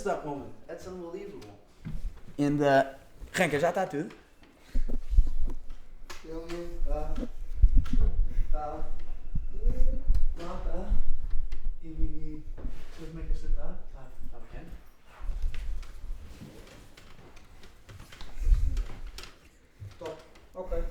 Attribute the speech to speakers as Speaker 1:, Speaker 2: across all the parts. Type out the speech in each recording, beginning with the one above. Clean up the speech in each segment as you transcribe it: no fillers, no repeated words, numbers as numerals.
Speaker 1: missed that moment. That's unbelievable. And, Renka, já está tudo? Tá. E como é que você está? Tá bem? Top. Okay.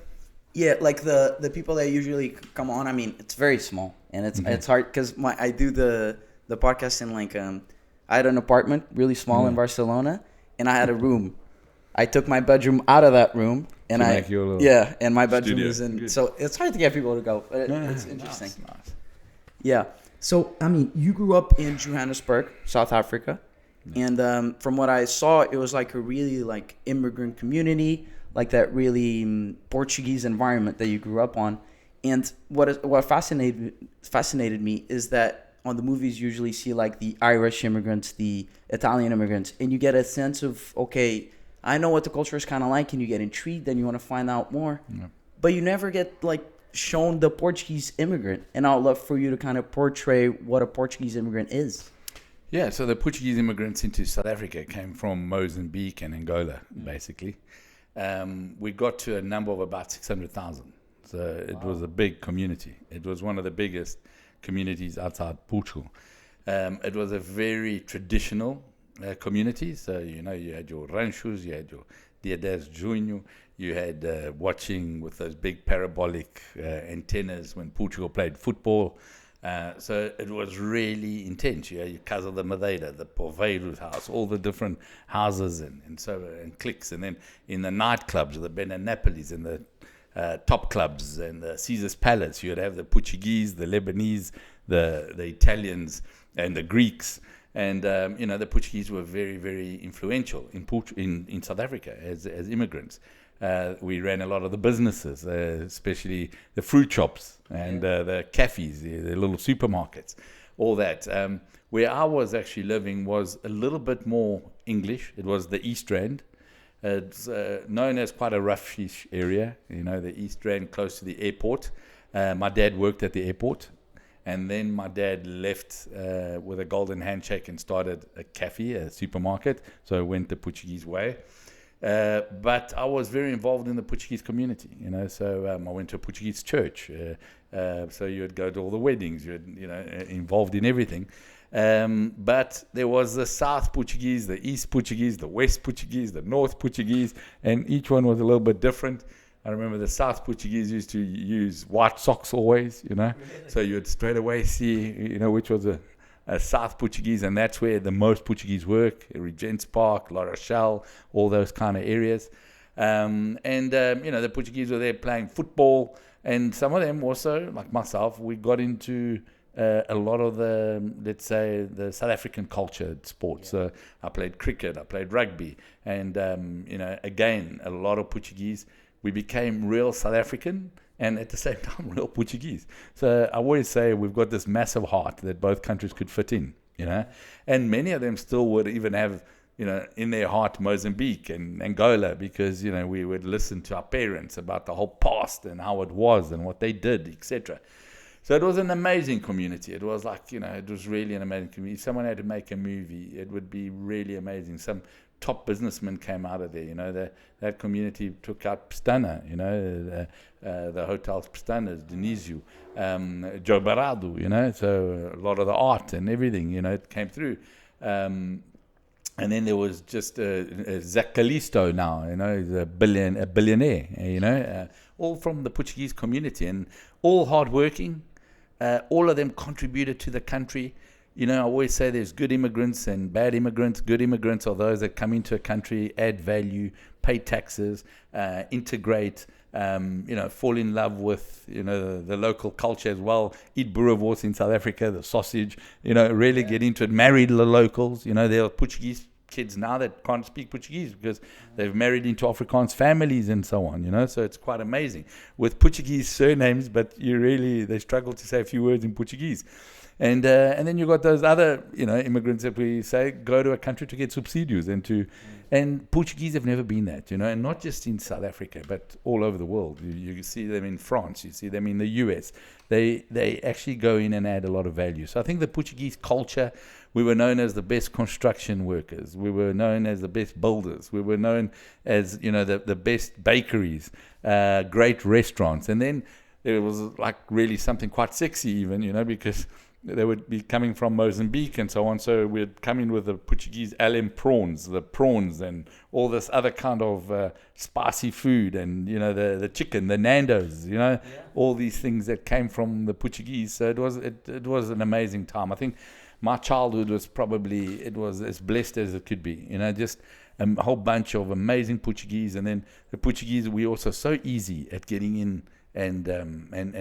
Speaker 1: Yeah, like the people that usually come on, I mean, it's very small, and it's hard because I do the podcast in like I had an apartment really small in Barcelona, and I had a room. I took my bedroom out of that room, and and my bedroom is in. Good. So it's hard to get people to go, but it's interesting. Nice. Yeah. So I mean, you grew up in Johannesburg, South Africa, and from what I saw, it was like a really like immigrant community, like that really Portuguese environment that you grew up on. And what fascinated me is that on the movies you usually see like the Irish immigrants, the Italian immigrants, and you get a sense of, okay, I know what the culture is kind of like, and you get intrigued and you want to find out more. Yeah. But you never get like shown the Portuguese immigrant, and I'd love for you to kind of portray what a Portuguese immigrant is.
Speaker 2: Yeah, so the Portuguese immigrants into South Africa came from Mozambique and Angola, basically. We got to a number of about 600,000. So it was a big community. It was one of the biggest communities outside Portugal. It was a very traditional community. So, you know, you had your ranchos, you had your Dia 10 Junho, you had watching with those big parabolic antennas when Portugal played football. So it was really intense. You had your Casa da Madeira, the Poveiro's house, all the different houses and cliques. And then in the nightclubs, the Benenapolis and the top clubs and the Caesar's Palace, you'd have the Portuguese, the Lebanese, the Italians, and the Greeks. And you know, the Portuguese were very, very influential in South Africa as immigrants. We ran a lot of the businesses, especially the fruit shops and the cafes, the little supermarkets, all that. Where I was actually living was a little bit more English. It was the East Rand. It's known as quite a roughish area, you know, the East Rand close to the airport. My dad worked at the airport, and then my dad left with a golden handshake and started a cafe, a supermarket, so I went the Portuguese way. But I was very involved in the Portuguese community, you know, so I went to a Portuguese church, so you would go to all the weddings, you know, involved in everything. But there was the South Portuguese, the East Portuguese, the West Portuguese, the North Portuguese, and each one was a little bit different. I remember the South Portuguese used to use white socks always, you know, so you would straight away see, you know, which was a South Portuguese, and that's where the most Portuguese work, Regent's Park, La Rochelle, all those kind of areas. You know, the Portuguese were there playing football, and some of them also, like myself, we got into a lot of the, let's say, the South African culture sports. So I played cricket, I played rugby, and, you know, again, a lot of Portuguese. We became real South African and at the same time real Portuguese. So I always say we've got this massive heart that both countries could fit in, you know, and many of them still would even have, you know, in their heart Mozambique and Angola, because, you know, we would listen to our parents about the whole past and how it was and what they did, etc. So it was an amazing community. It was like, you know, it was really an amazing community. If someone had to make a movie, it would be really amazing. Some top businessmen came out of there, you know, that community took out Pestana, you know, the hotels Pestanas, Denizio, Joe Barado, you know, so a lot of the art and everything, you know, it came through. And then there was just Zach Callisto now, you know, he's a billionaire, you know, all from the Portuguese community, and all hardworking. All of them contributed to the country. You know, I always say there's good immigrants and bad immigrants. Good immigrants are those that come into a country, add value, pay taxes, integrate, you know, fall in love with, you know, the local culture as well, eat boerewors in South Africa, the sausage, you know, really get into it, marry the locals. You know, there are Portuguese kids now that can't speak Portuguese because they've married into Afrikaans families and so on, you know, so it's quite amazing. With Portuguese surnames, but they struggle to say a few words in Portuguese. And then you got those other, immigrants that we say go to a country to get subsidies and Portuguese have never been that, and not just in South Africa, but all over the world. You see them in France, you see them in the US. They actually go in and add a lot of value. So I think the Portuguese culture, we were known as the best construction workers. We were known as the best builders. We were known as, the best bakeries, great restaurants. And then it was like really something quite sexy even, because they would be coming from Mozambique and so on. So we'd come in with the Portuguese prawns, the prawns and all this other kind of spicy food and, the chicken, the Nando's, all these things that came from the Portuguese. So it was an amazing time. I think my childhood was as blessed as it could be, just a whole bunch of amazing Portuguese. And then the Portuguese, we also so easy at getting in and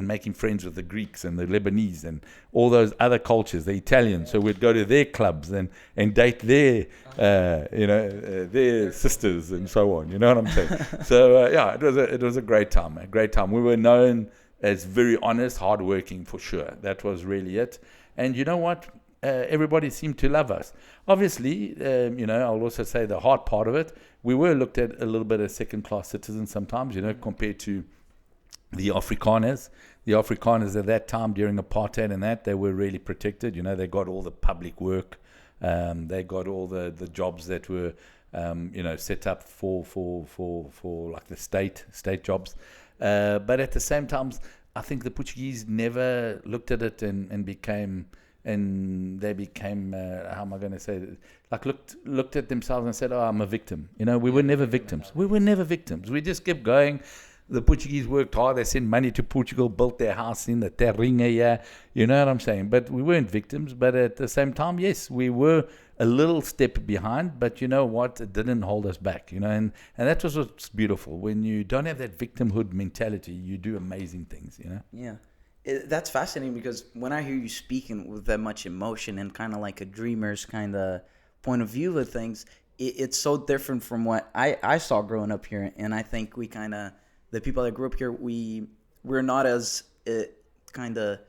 Speaker 2: making friends with the Greeks and the Lebanese and all those other cultures, the Italians. So we'd go to their clubs and date their, their sisters and so on. You know what I'm saying? So it was a great time. We were known as very honest, hardworking for sure. That was really it. And you know what? Everybody seemed to love us. Obviously, I'll also say the hard part of it, we were looked at a little bit as second-class citizens sometimes, compared to the Afrikaners. The Afrikaners at that time during apartheid and that, they were really protected. They got all the public work. They got all the jobs that were, set up for like the state jobs. But at the same time, I think the Portuguese never looked at it and became, how am I going to say it? Like looked at themselves and said, oh, I'm a victim. We were never victims. We just kept going. The Portuguese worked hard. They sent money to Portugal, built their house in the terrinha here. You know what I'm saying? But we weren't victims. But at the same time, yes, we were a little step behind. But you know what? It didn't hold us back. And that was what's beautiful. When you don't have that victimhood mentality, you do amazing things.
Speaker 1: Yeah. That's fascinating because when I hear you speaking with that much emotion and kind of like a dreamer's kind of point of view of things, it's so different from what I saw growing up here. And I think we kind of, the people that grew up here, we're not as kind of,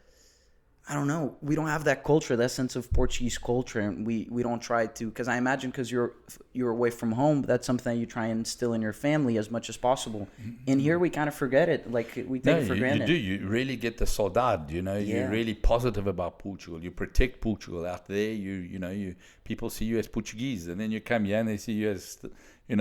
Speaker 1: I don't know, we don't have that culture, that sense of Portuguese culture, and we don't try to, because I imagine because you're away from home, that's something that you try and instill in your family as much as possible. And here we kind of forget it, like we take it for granted.
Speaker 2: You really get the saudade, You're really positive about Portugal. You protect Portugal out there. You people see you as Portuguese, and then you come here and they see you as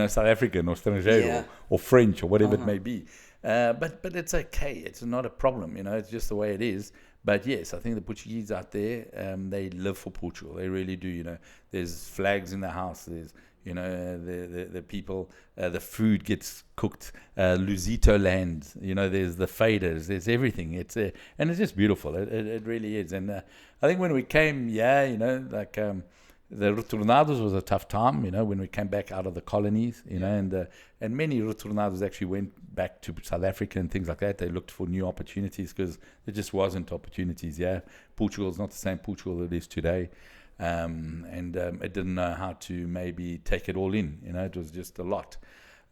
Speaker 2: South African or estrangeiro or French or whatever it may be. But it's okay. It's not a problem. It's just the way it is. But yes, I think the Portuguese out there, they live for Portugal. They really do. There's flags in the house. There's the people. The food gets cooked. Lusito land. There's the faders. There's everything. And it's just beautiful. It really is. And I think when we came, the retornados was a tough time, when we came back out of the colonies, and many retornados actually went back to South Africa and things like that. They looked for new opportunities because there just wasn't opportunities. Portugal is not the same Portugal it is today, and it didn't know how to maybe take it all in. It was just a lot.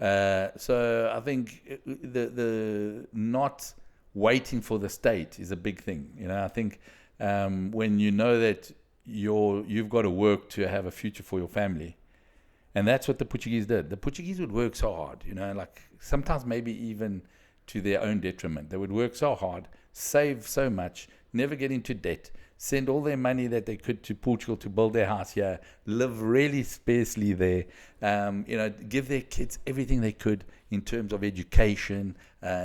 Speaker 2: So I think the not waiting for the state is a big thing. I think when you know that you've got to work to have a future for your family. And that's what the Portuguese did. The Portuguese would work so hard, like sometimes maybe even to their own detriment. They would work so hard, save so much, never get into debt, send all their money that they could to Portugal to build their house here, live really sparsely there, give their kids everything they could in terms of education,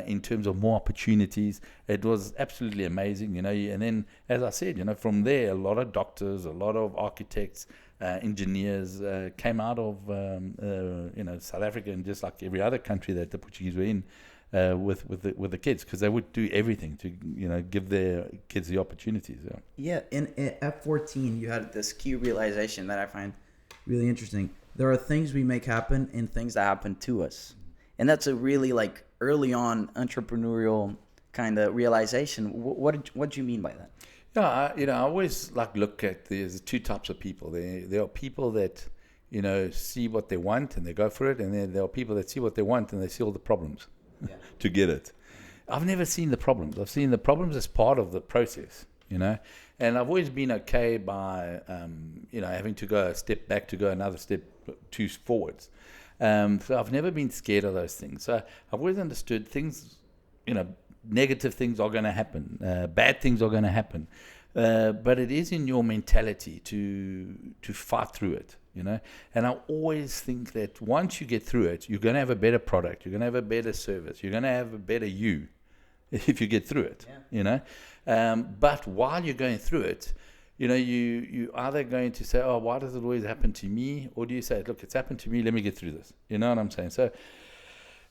Speaker 2: in terms of more opportunities. It was absolutely amazing, and then, as I said, from there, a lot of doctors, a lot of architects, engineers came out of, South Africa, and just like every other country that the Portuguese were in, with the kids, because they would do everything to give their kids the opportunities.
Speaker 1: And at 14, you had this key realization that I find really interesting. There are things we make happen and things that happen to us, and that's a really early on entrepreneurial kind of realization. What do you mean by that?
Speaker 2: I always look at there's two types of people. There are people that see what they want and they go for it, and then there are people that see what they want and they see all the problems to get it. I've never seen the problems. I've seen the problems as part of the process, And I've always been okay by, having to go a step back to go another step two forwards. So I've never been scared of those things. So I've always understood things, negative things are going to happen. Bad things are going to happen. But it is in your mentality to fight through it, And I always think that once you get through it, you're going to have a better product. You're going to have a better service. You're going to have a better you if you get through it, But while you're going through it, you either going to say, oh, why does it always happen to me? Or do you say, look, it's happened to me. Let me get through this. You know what I'm saying? So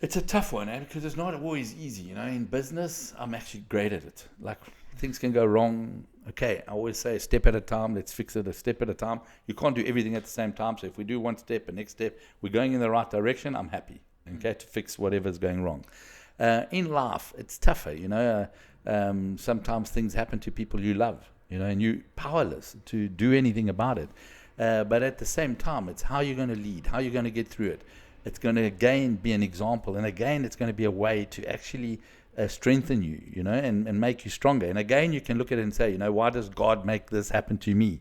Speaker 2: it's a tough one, because it's not always easy. In business, I'm actually great at it. Like, things can go wrong. Okay, I always say a step at a time. Let's fix it a step at a time. You can't do everything at the same time. So if we do one step, the next step, we're going in the right direction, I'm happy, to fix whatever's going wrong. In life, it's tougher, sometimes things happen to people you love, and you're powerless to do anything about it. But at the same time, it's how you're going to lead, how you're going to get through it. It's going to, again, be an example. And again, it's going to be a way to actually strengthen you, and make you stronger. And again, you can look at it and say, why does God make this happen to me?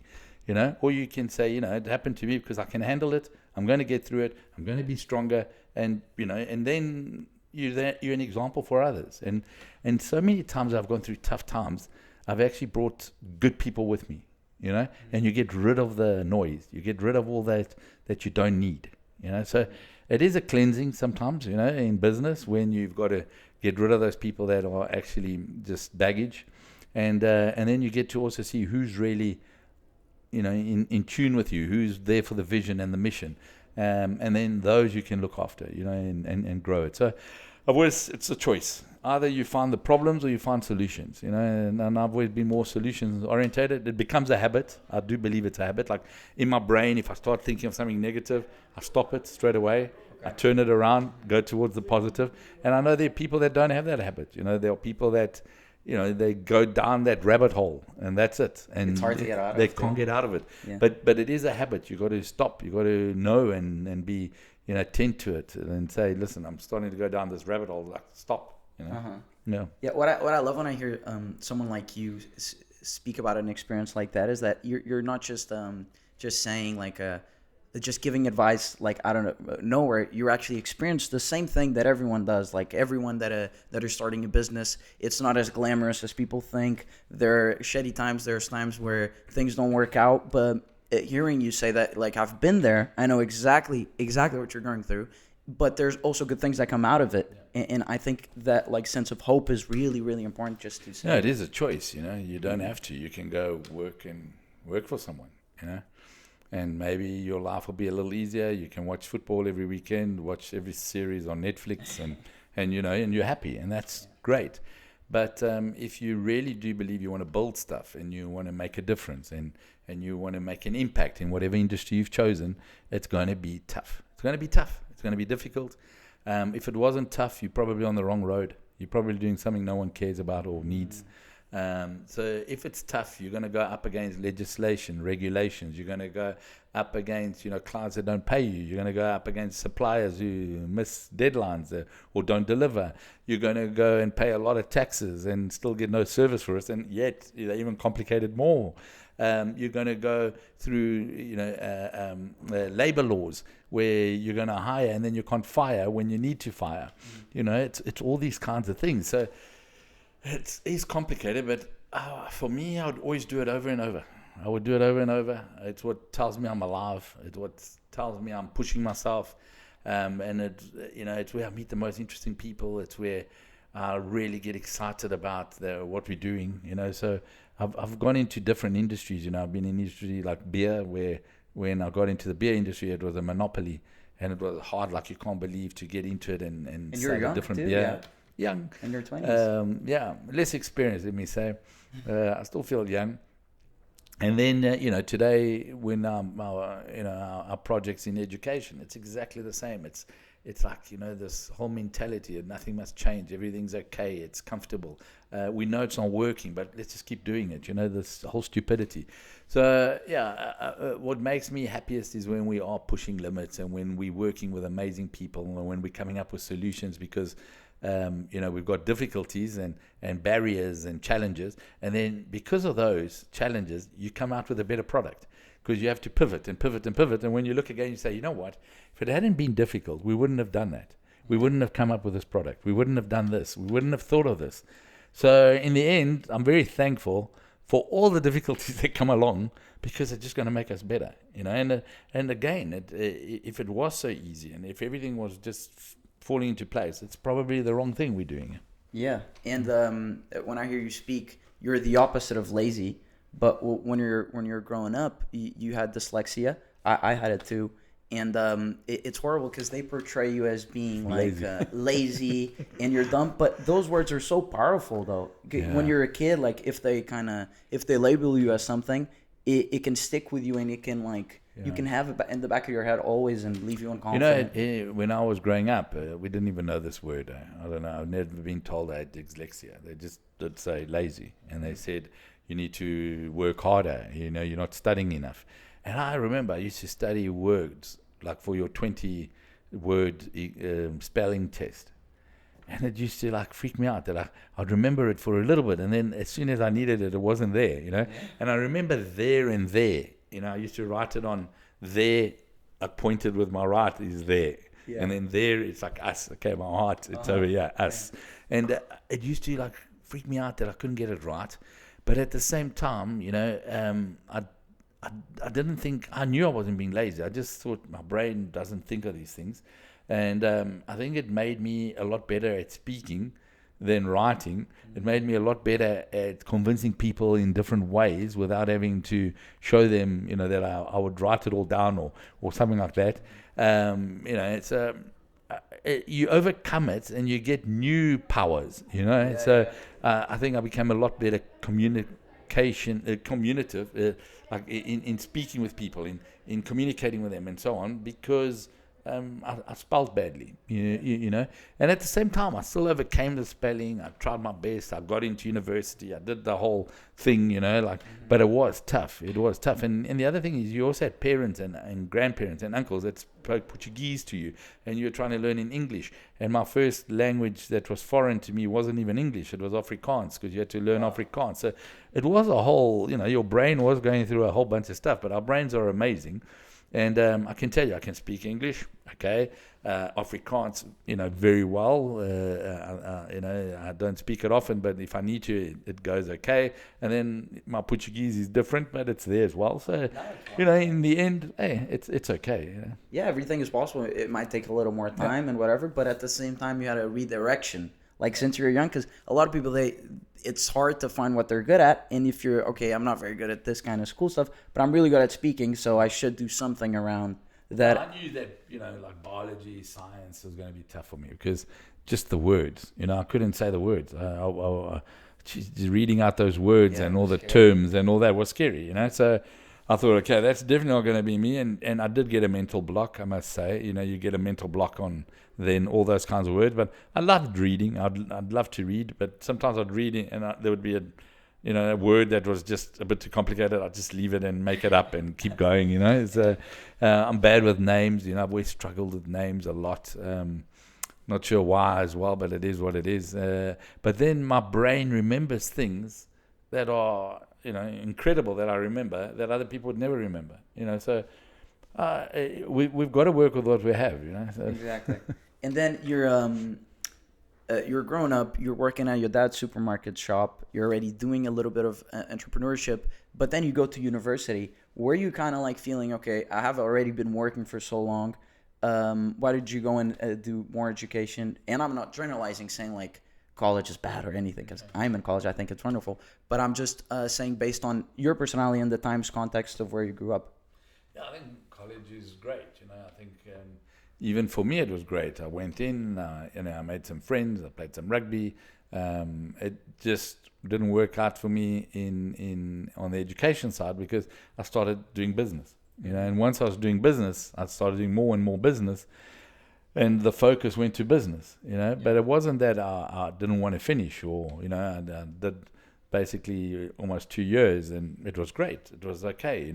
Speaker 2: Or you can say, it happened to me because I can handle it. I'm going to get through it. I'm going to be stronger. And, and then you're an example for others. And so many times I've gone through tough times, I've actually brought good people with me, and you get rid of the noise. You get rid of all that you don't need, So it is a cleansing sometimes, in business, when you've got to get rid of those people that are actually just baggage. And then you get to also see who's really, in tune with you, who's there for the vision and the mission. And then those you can look after, and grow it. So it's a choice. Either you find the problems or you find solutions, and I've always been more solutions orientated. It becomes a habit. I do believe it's a habit. Like in my brain, if I start thinking of something negative, I stop it straight away. Okay. I turn it around, go towards the positive. And I know there are people that don't have that habit. There are people that, they go down that rabbit hole and that's it. And
Speaker 1: it's hard to get out of
Speaker 2: it.
Speaker 1: They
Speaker 2: can't get out of it.
Speaker 1: Yeah.
Speaker 2: But it is a habit. You got to stop. You got to know and be, tend to it and say, listen, I'm starting to go down this rabbit hole. Like, stop. Yeah.
Speaker 1: What I love when I hear someone like you speak about an experience like that is that you're not just saying like just giving advice, like, I don't know, nowhere. You actually experience the same thing that everyone does. Like everyone that are starting a business, it's not as glamorous as people think. There are shitty times. There's times where things don't work out. But hearing you say that, like, I've been there, I know exactly what you're going through. But there's also good things that come out of it. And I think that, like, sense of hope is really, really important just to say.
Speaker 2: No, it is a choice, You don't have to. You can go work for someone, And maybe your life will be a little easier. You can watch football every weekend, watch every series on Netflix, and you're happy, and that's great. But if you really do believe you want to build stuff and you want to make a difference and you want to make an impact in whatever industry you've chosen, it's going to be tough. It's going to be tough. It's going to be difficult. If it wasn't tough, you're probably on the wrong road. You're probably doing something no one cares about or needs. So if it's tough, you're going to go up against legislation, regulations. You're going to go up against, clients that don't pay you. You're going to go up against suppliers who miss deadlines or don't deliver. You're going to go and pay a lot of taxes and still get no service for us. And yet, they even complicated more. You're going to go through, labor laws where you're going to hire and then you can't fire when you need to fire. It's all these kinds of things. So it's complicated, but for me, I would always do it over and over. I would do it over and over. It's what tells me I'm alive. It's what tells me I'm pushing myself. And it's where I meet the most interesting people. It's where I really get excited about what we're doing. So I've gone into different industries. I've been in industry like beer, where when I got into the beer industry, it was a monopoly, and it was hard, like you can't believe, to get into it and
Speaker 1: you're young
Speaker 2: different
Speaker 1: too,
Speaker 2: beer.
Speaker 1: yeah.
Speaker 2: Young.
Speaker 1: In your 20s.
Speaker 2: Less experienced, let me say. I still feel young. And then, today, when our projects in education, it's exactly the same. It's like, this whole mentality of nothing must change. Everything's okay. It's comfortable. We know it's not working, but let's just keep doing it. This whole stupidity. So, what makes me happiest is when we are pushing limits and when we're working with amazing people and when we're coming up with solutions, because we've got difficulties and barriers and challenges. And then because of those challenges, you come out with a better product because you have to pivot and pivot and pivot. And when you look again, you say, you know what? If it hadn't been difficult, we wouldn't have done that. We wouldn't have come up with this product. We wouldn't have done this. We wouldn't have thought of this. So in the end, I'm very thankful for all the difficulties that come along because it's just going to make us better, And again, if it was so easy and if everything was just falling into place, it's probably the wrong thing we're doing.
Speaker 1: Yeah, and when I hear you speak, you're the opposite of lazy. But when you're growing up, you had dyslexia. I had it too. And it's horrible because they portray you as being like lazy and you're dumb. But those words are so powerful, though. Yeah. When you're a kid, like if they label you as something, it can stick with you and it can you can have it in the back of your head always and leave you unconfident.
Speaker 2: When I was growing up, we didn't even know this word. I don't know. I've never been told I had dyslexia. They just did say lazy, and they said you need to work harder. You're not studying enough. And I remember I used to study words like for your 20-word spelling test. And it used to freak me out that I'd remember it for a little bit. And then as soon as I needed it, it wasn't there, Yeah. And I remember there and there, I used to write it on there, I pointed with my right is there. Yeah. And then there, it's like us. Okay, my heart, it's over here, us. Yeah. And it used to freak me out that I couldn't get it right. But at the same time, I didn't think, I knew I wasn't being lazy. I just thought my brain doesn't think of these things. And I think it made me a lot better at speaking than writing. It made me a lot better at convincing people in different ways without having to show them, that I would write it all down or something like that. It's you overcome it and you get new powers, So I think I became a lot better communicative, in speaking with people, in communicating with them and so on, because I spelled badly, And at the same time, I still overcame the spelling. I tried my best. I got into university. I did the whole thing, but it was tough. And the other thing is you also had parents and grandparents and uncles that spoke Portuguese to you, and you were trying to learn in English. And my first language that was foreign to me wasn't even English. It was Afrikaans, because you had to learn Afrikaans. So it was a whole, your brain was going through a whole bunch of stuff, but our brains are amazing. And I can tell you, I can speak English, Afrikaans, very well. I don't speak it often, but if I need to, it goes okay. And then my Portuguese is different, but it's there as well. So, in the end, hey, it's okay.
Speaker 1: Yeah, everything is possible. It might take a little more time and whatever, but at the same time, you had a redirection. Since you're young, because a lot of people, it's hard to find what they're good at. And if you're, okay, I'm not very good at this kind of school stuff, but I'm really good at speaking, so I should do something around that.
Speaker 2: I knew that, biology, science was going to be tough for me because just the words, I couldn't say the words. Just reading out those words and all the terms and all that was scary, So I thought, okay, that's definitely not going to be me. And I did get a mental block, I must say. You get a mental block on then all those kinds of words. But I loved reading. I'd love to read, but sometimes I'd read it and there would be a word that was just a bit too complicated. I'd just leave it and make it up and keep going, I'm bad with names. I've always struggled with names a lot. Not sure why as well, but it is what it is. But then my brain remembers things that are, incredible that I remember that other people would never remember, So we've got to work with what we have, So.
Speaker 1: Exactly. And then you're growing up, you're working at your dad's supermarket shop, you're already doing a little bit of entrepreneurship, but then you go to university. Were you kind of feeling, okay, I have already been working for so long, why did you go and do more education? And I'm not generalizing, saying college is bad or anything, because I'm in college, I think it's wonderful, but I'm just saying based on your personality and the times context of where you grew up.
Speaker 2: Yeah, I think college is great, I think even for me it was great. I went in, I made some friends, I played some rugby. It just didn't work out for me on the education side because I started doing business, and once I was doing business, I started doing more and more business, and the focus went to business, but it wasn't that I didn't want to finish or, I did basically almost 2 years and it was great. It was okay,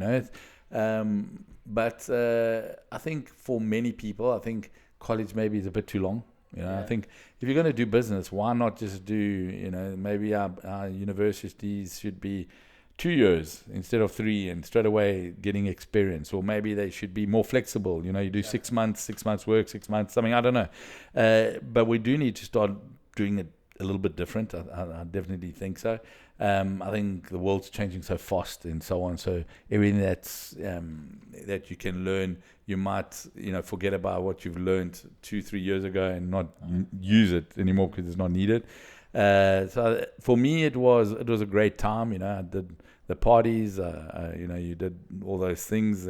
Speaker 2: But I think for many people, I think college maybe is a bit too long. I think if you're going to do business, why not just do, maybe our universities should be 2 years instead of 3, and straight away getting experience, or maybe they should be more flexible. You do 6 months work, 6 months something. I don't know, but we do need to start doing it a little bit different. I definitely think so. I think the world's changing so fast and so on. So everything that you can learn, you might forget about what you've learned 2-3 years ago and not use it anymore because it's not needed. So for me, it was a great time. I did the parties. You did all those things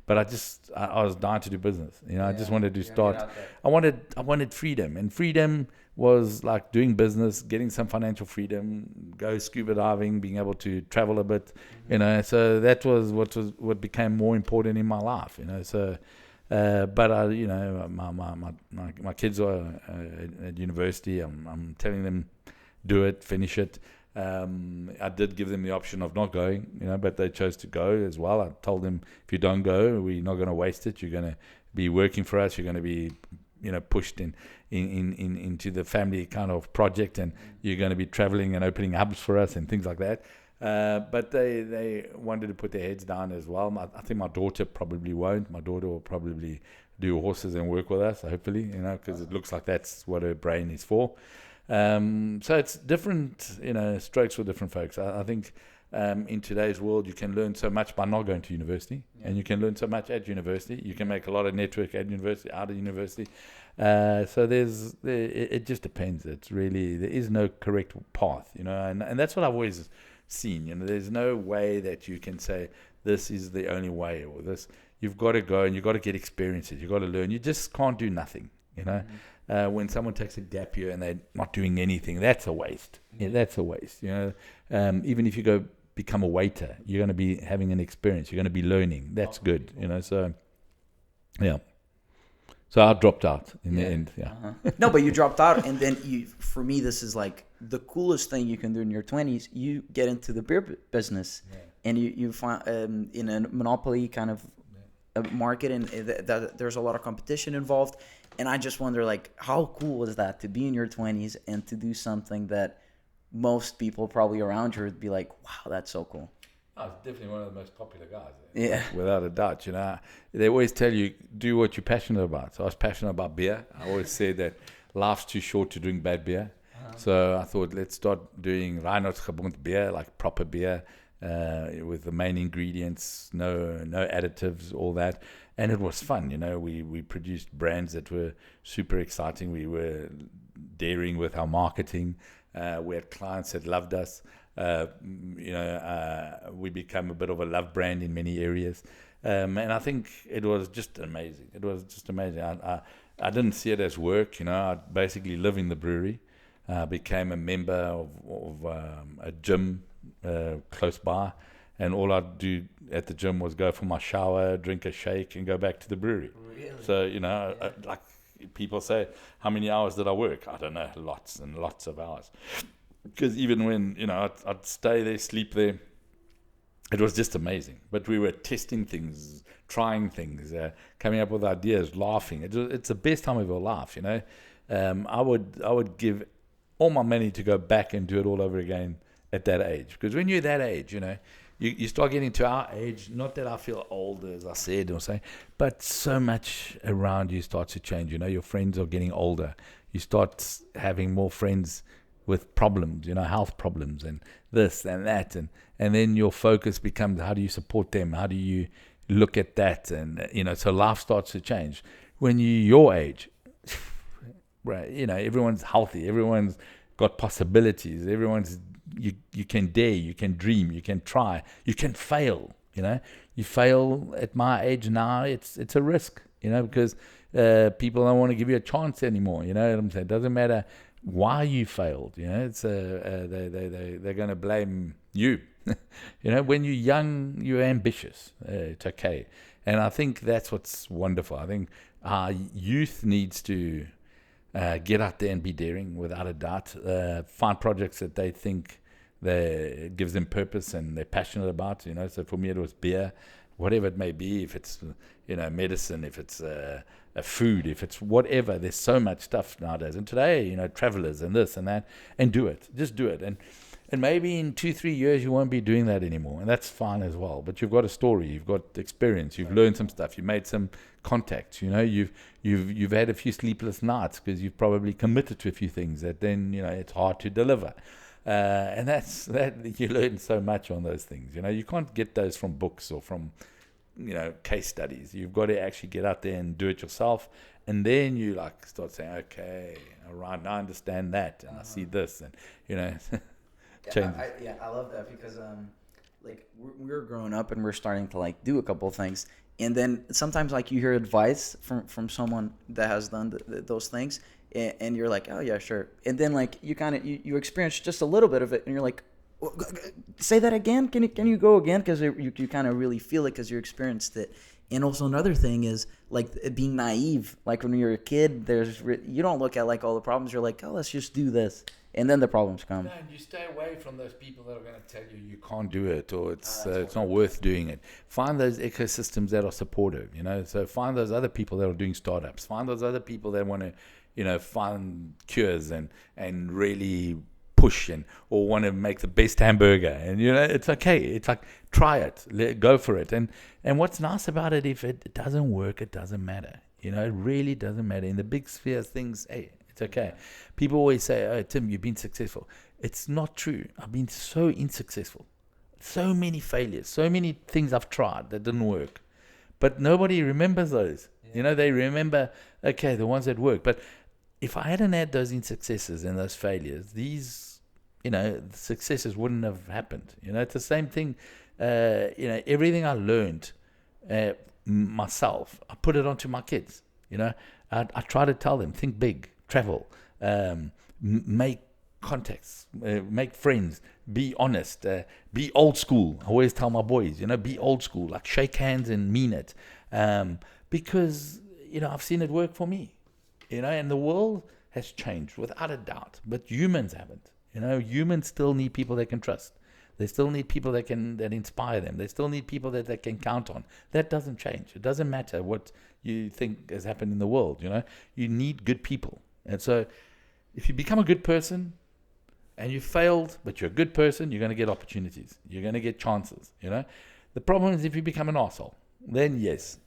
Speaker 2: but I was dying to do business. I just wanted to start. I wanted freedom, and freedom was like doing business, getting some financial freedom, go scuba diving, being able to travel a bit. So that was what became more important in my life. So. But my kids are at university. I'm telling them, do it, finish it. I did give them the option of not going, but they chose to go as well. I told them, if you don't go, we're not going to waste it. You're going to be working for us. You're going to be, pushed into the family kind of project, and you're going to be traveling and opening hubs for us and things like that. But they wanted to put their heads down as well. I think my daughter probably won't. My daughter will probably do horses and work with us, hopefully, because it looks like that's what her brain is for. So it's different, strokes for different folks. I think in today's world, you can learn so much by not going to university, and you can learn so much at university. You can make a lot of network at university, out of university. So it just depends. It's really, there is no correct path, and that's what I've always seen. There's no way that you can say this is the only way, or this. You've got to go and you've got to get experiences. You've got to learn. You just can't do nothing. When someone takes a gap year and they're not doing anything, that's a waste. Yeah, that's a waste. Even if you go become a waiter, you're going to be having an experience. You're going to be learning. That's good. So yeah. So I dropped out in the end. Yeah.
Speaker 1: No, but you dropped out, and then for me, this is like the coolest thing you can do in your 20s. You get into the beer business, and you find in a monopoly kind of market, and there's a lot of competition involved. And I just wonder, like, how cool was that to be in your 20s and to do something that most people probably around you would be like, wow, that's so cool.
Speaker 2: I was definitely one of the most popular guys. Yeah. Without a doubt, They always tell you, do what you're passionate about. So I was passionate about beer. I always said that life's too short to drink bad beer. So I thought, let's start doing Reinhardsgebond beer, like proper beer, with the main ingredients, no additives, all that. And it was fun, We produced brands that were super exciting. We were daring with our marketing. We had clients that loved us. We became a bit of a love brand in many areas. And I think it was just amazing. I didn't see it as work, I basically live in the brewery. Became a member of a gym close by, and all I'd do at the gym was go for my shower, drink a shake, and go back to the brewery. Really? So, like people say, how many hours did I work? I don't know, lots and lots of hours. Because even when, I'd stay there, sleep there, it was just amazing. But we were testing things, trying things, coming up with ideas, laughing. It's the best time of your life, I would give all my money to go back and do it all over again at that age. Because when you're that age, you start getting to our age, not that I feel old, as I said, but so much around you starts to change. Your friends are getting older. You start having more friends with problems, health problems and this and that. And then your focus becomes, how do you support them? How do you look at that? And, so life starts to change. When you're your age, right, everyone's healthy. Everyone's got possibilities. You can dare, you can dream, you can try, you can fail. You fail at my age now, it's a risk. Because people don't want to give you a chance anymore. You know what I'm saying? It doesn't matter why you failed. It's they're going to blame you. When you're young, you're ambitious. It's okay, and I think that's what's wonderful. I think our youth needs to get out there and be daring, without a doubt. Find projects that they think that gives them purpose and they're passionate about. So for me, it was beer, whatever it may be. If it's medicine, if it's food, if it's whatever. There's so much stuff nowadays. And today, travelers and this and that, and do it. Just do it. And maybe in 2-3 years you won't be doing that anymore, and that's fine as well. But you've got a story, you've got experience, you've learned some stuff, you've made some contacts. You've had a few sleepless nights because you've probably committed to a few things that then it's hard to deliver. And that you learn so much on those things. You can't get those from books or from case studies. You've got to actually get out there and do it yourself, and then you start saying, okay, all right, now I understand that, and I see this, and change.
Speaker 1: I love that because we're growing up and we're starting to do a couple of things, and then sometimes you hear advice from someone that has done those things, and you're like, oh yeah, sure, and then you experience just a little bit of it, and you're like, well, say that again. Can you go again? Because you kind of really feel it because you experienced it. And also another thing is being naive. When you're a kid, you don't look at all the problems. You're like, oh, let's just do this, and then the problems come.
Speaker 2: No, and you stay away from those people that are going to tell you can't do it, or it's not worth doing it. Find those ecosystems that are supportive. So find those other people that are doing startups. Find those other people that want to find cures and really push or want to make the best hamburger, and it's okay. It's try it, go for it, and what's nice about it, if it doesn't work, it doesn't matter. It really doesn't matter. In the big sphere things, hey, it's okay. People always say, oh, Tim, you've been successful. It's not true. I've been so unsuccessful, so many failures, so many things I've tried that didn't work, but nobody remembers those. They remember, okay, the ones that work. But if I hadn't had those insuccesses and those failures, these the successes wouldn't have happened. It's the same thing. Everything I learned myself, I put it onto my kids. I try to tell them, think big, travel, make contacts, make friends, be honest, be old school. I always tell my boys, be old school, shake hands and mean it, because I've seen it work for me. And the world has changed without a doubt, but humans haven't. Humans still need people they can trust. They still need people that inspire them. They still need people that they can count on. That doesn't change. It doesn't matter what you think has happened in the world. You need good people. And so if you become a good person and you failed, but you're a good person, you're going to get opportunities. You're going to get chances. The problem is if you become an arsehole, then yes,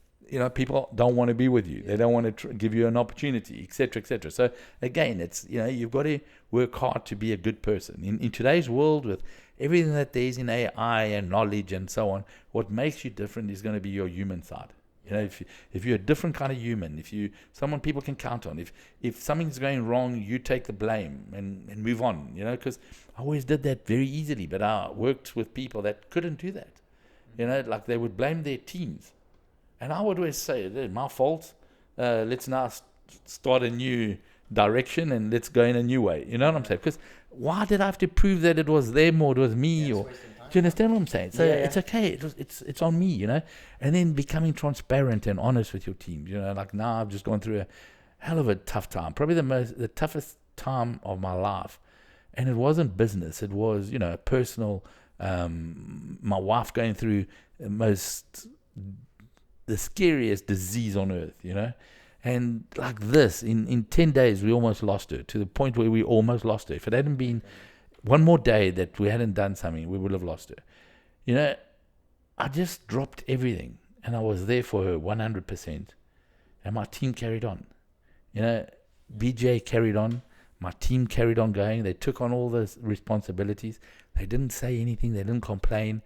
Speaker 2: people don't want to be with you. They don't want to give you an opportunity, etc., etc. So again, it's you've got to work hard to be a good person. In today's world, with everything that there is in AI and knowledge and so on, what makes you different is going to be your human side. If you're a different kind of human, if you someone people can count on, if something's going wrong, you take the blame and move on. Because I always did that very easily, but I worked with people that couldn't do that. They would blame their teams. And I would always say, it's my fault. Let's now start a new direction and let's go in a new way. You know what I'm saying? Because why did I have to prove that it was them or it was me? Do you understand what I'm saying? So it's okay. It's on me, And then becoming transparent and honest with your team. Now I've just gone through a hell of a tough time. Probably the toughest time of my life. And it wasn't business. It was, personal. My wife going through the scariest disease on earth, and this in 10 days we almost lost her, to the point where we almost lost her. If it hadn't been one more day that we hadn't done something, we would have lost her. I just dropped everything and I was there for her 100%, and my team carried on. BJ carried on, my team carried on going. They took on all those responsibilities. They didn't say anything, they didn't complain.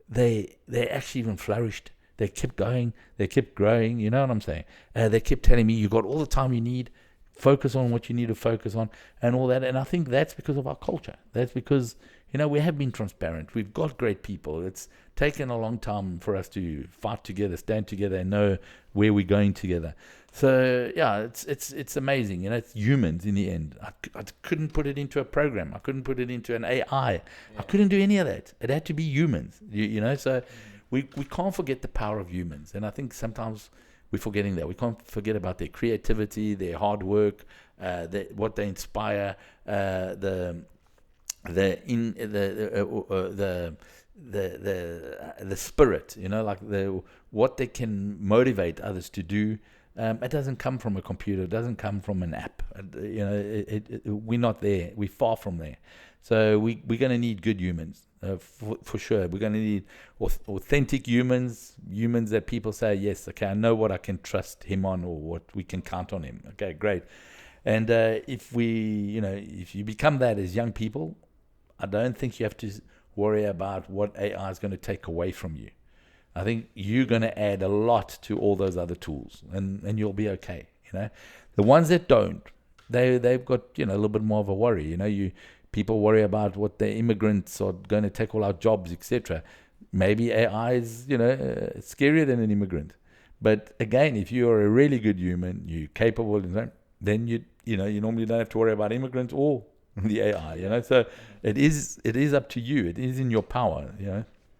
Speaker 2: They actually even flourished. They kept going. They kept growing. You know what I'm saying? They kept telling me, you got all the time you need. Focus on what you need to focus on and all that. And I think that's because of our culture. That's because, we have been transparent. We've got great people. It's taken a long time for us to fight together, stand together, and know where we're going together. So, yeah, it's amazing. It's humans in the end. I couldn't put it into a program. I couldn't put it into an AI. I couldn't do any of that. It had to be humans, so... We can't forget the power of humans, and I think sometimes we're forgetting that. We can't forget about their creativity, their hard work, what they inspire, the spirit, what they can motivate others to do. It doesn't come from a computer. It doesn't come from an app. We're not there. We're far from there. So we're going to need good humans, for sure. We're going to need authentic humans that people say, yes, okay, I know what I can trust him on, or what we can count on him. Okay, great. And if you become that as young people, I don't think you have to worry about what AI is going to take away from you. I think you're going to add a lot to all those other tools, and you'll be okay. The ones that don't, they've got a little bit more of a worry. People worry about what the immigrants are going to take all our jobs, etc. Maybe AI is scarier than an immigrant. But again, if you are a really good human, you're capable, then you normally don't have to worry about immigrants or the AI. So it is up to you. It is in your power.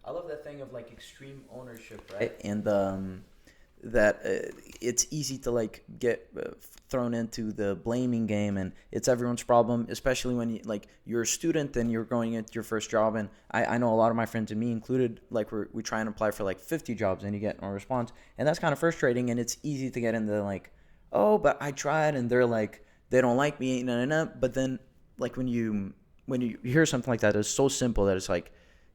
Speaker 1: I love that thing of like extreme ownership, right? And that it's easy to get thrown into the blaming game, and it's everyone's problem, especially when you're a student and you're going into your first job. And I know a lot of my friends, and me included, we try and apply for 50 jobs and you get no response, and that's kind of frustrating. And it's easy to get into oh, but I tried, and they're they don't like me, But then when you hear something like that, it's so simple that it's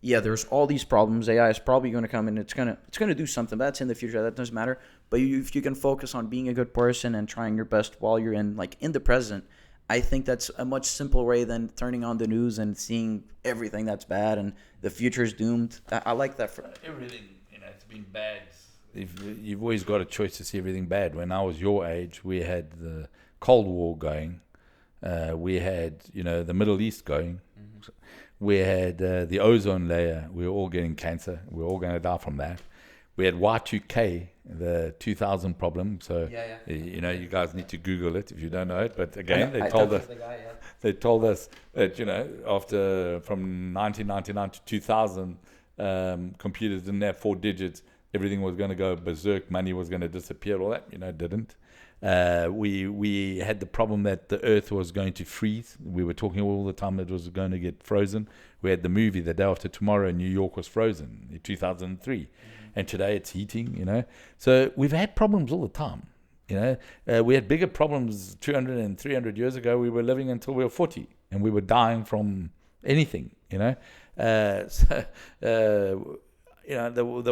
Speaker 1: yeah, there's all these problems. AI is probably going to come, and it's gonna do something. But that's in the future. That doesn't matter. But if you can focus on being a good person and trying your best while you're in the present, I think that's a much simpler way than turning on the news and seeing everything that's bad and the future is doomed. I like that.
Speaker 2: Everything, it's been bad. You've always got a choice to see everything bad. When I was your age, we had the Cold War going. We had the Middle East going. Mm-hmm. We had the ozone layer. We were all getting cancer. We were all going to die from that. We had Y2K, the 2000 problem. So, you guys need to Google it if you don't know it. But again, they told us that, after from 1999 to 2000, computers didn't have 4 digits. Everything was going to go berserk. Money was going to disappear. All that, it didn't. We had the problem that the earth was going to freeze. We were talking all the time that it was going to get frozen. We had the movie The Day After Tomorrow, New York was frozen in 2003. Mm-hmm. And today it's heating, So we've had problems all the time, We had bigger problems 200 and 300 years ago. We were living until we were 40 and we were dying from anything, The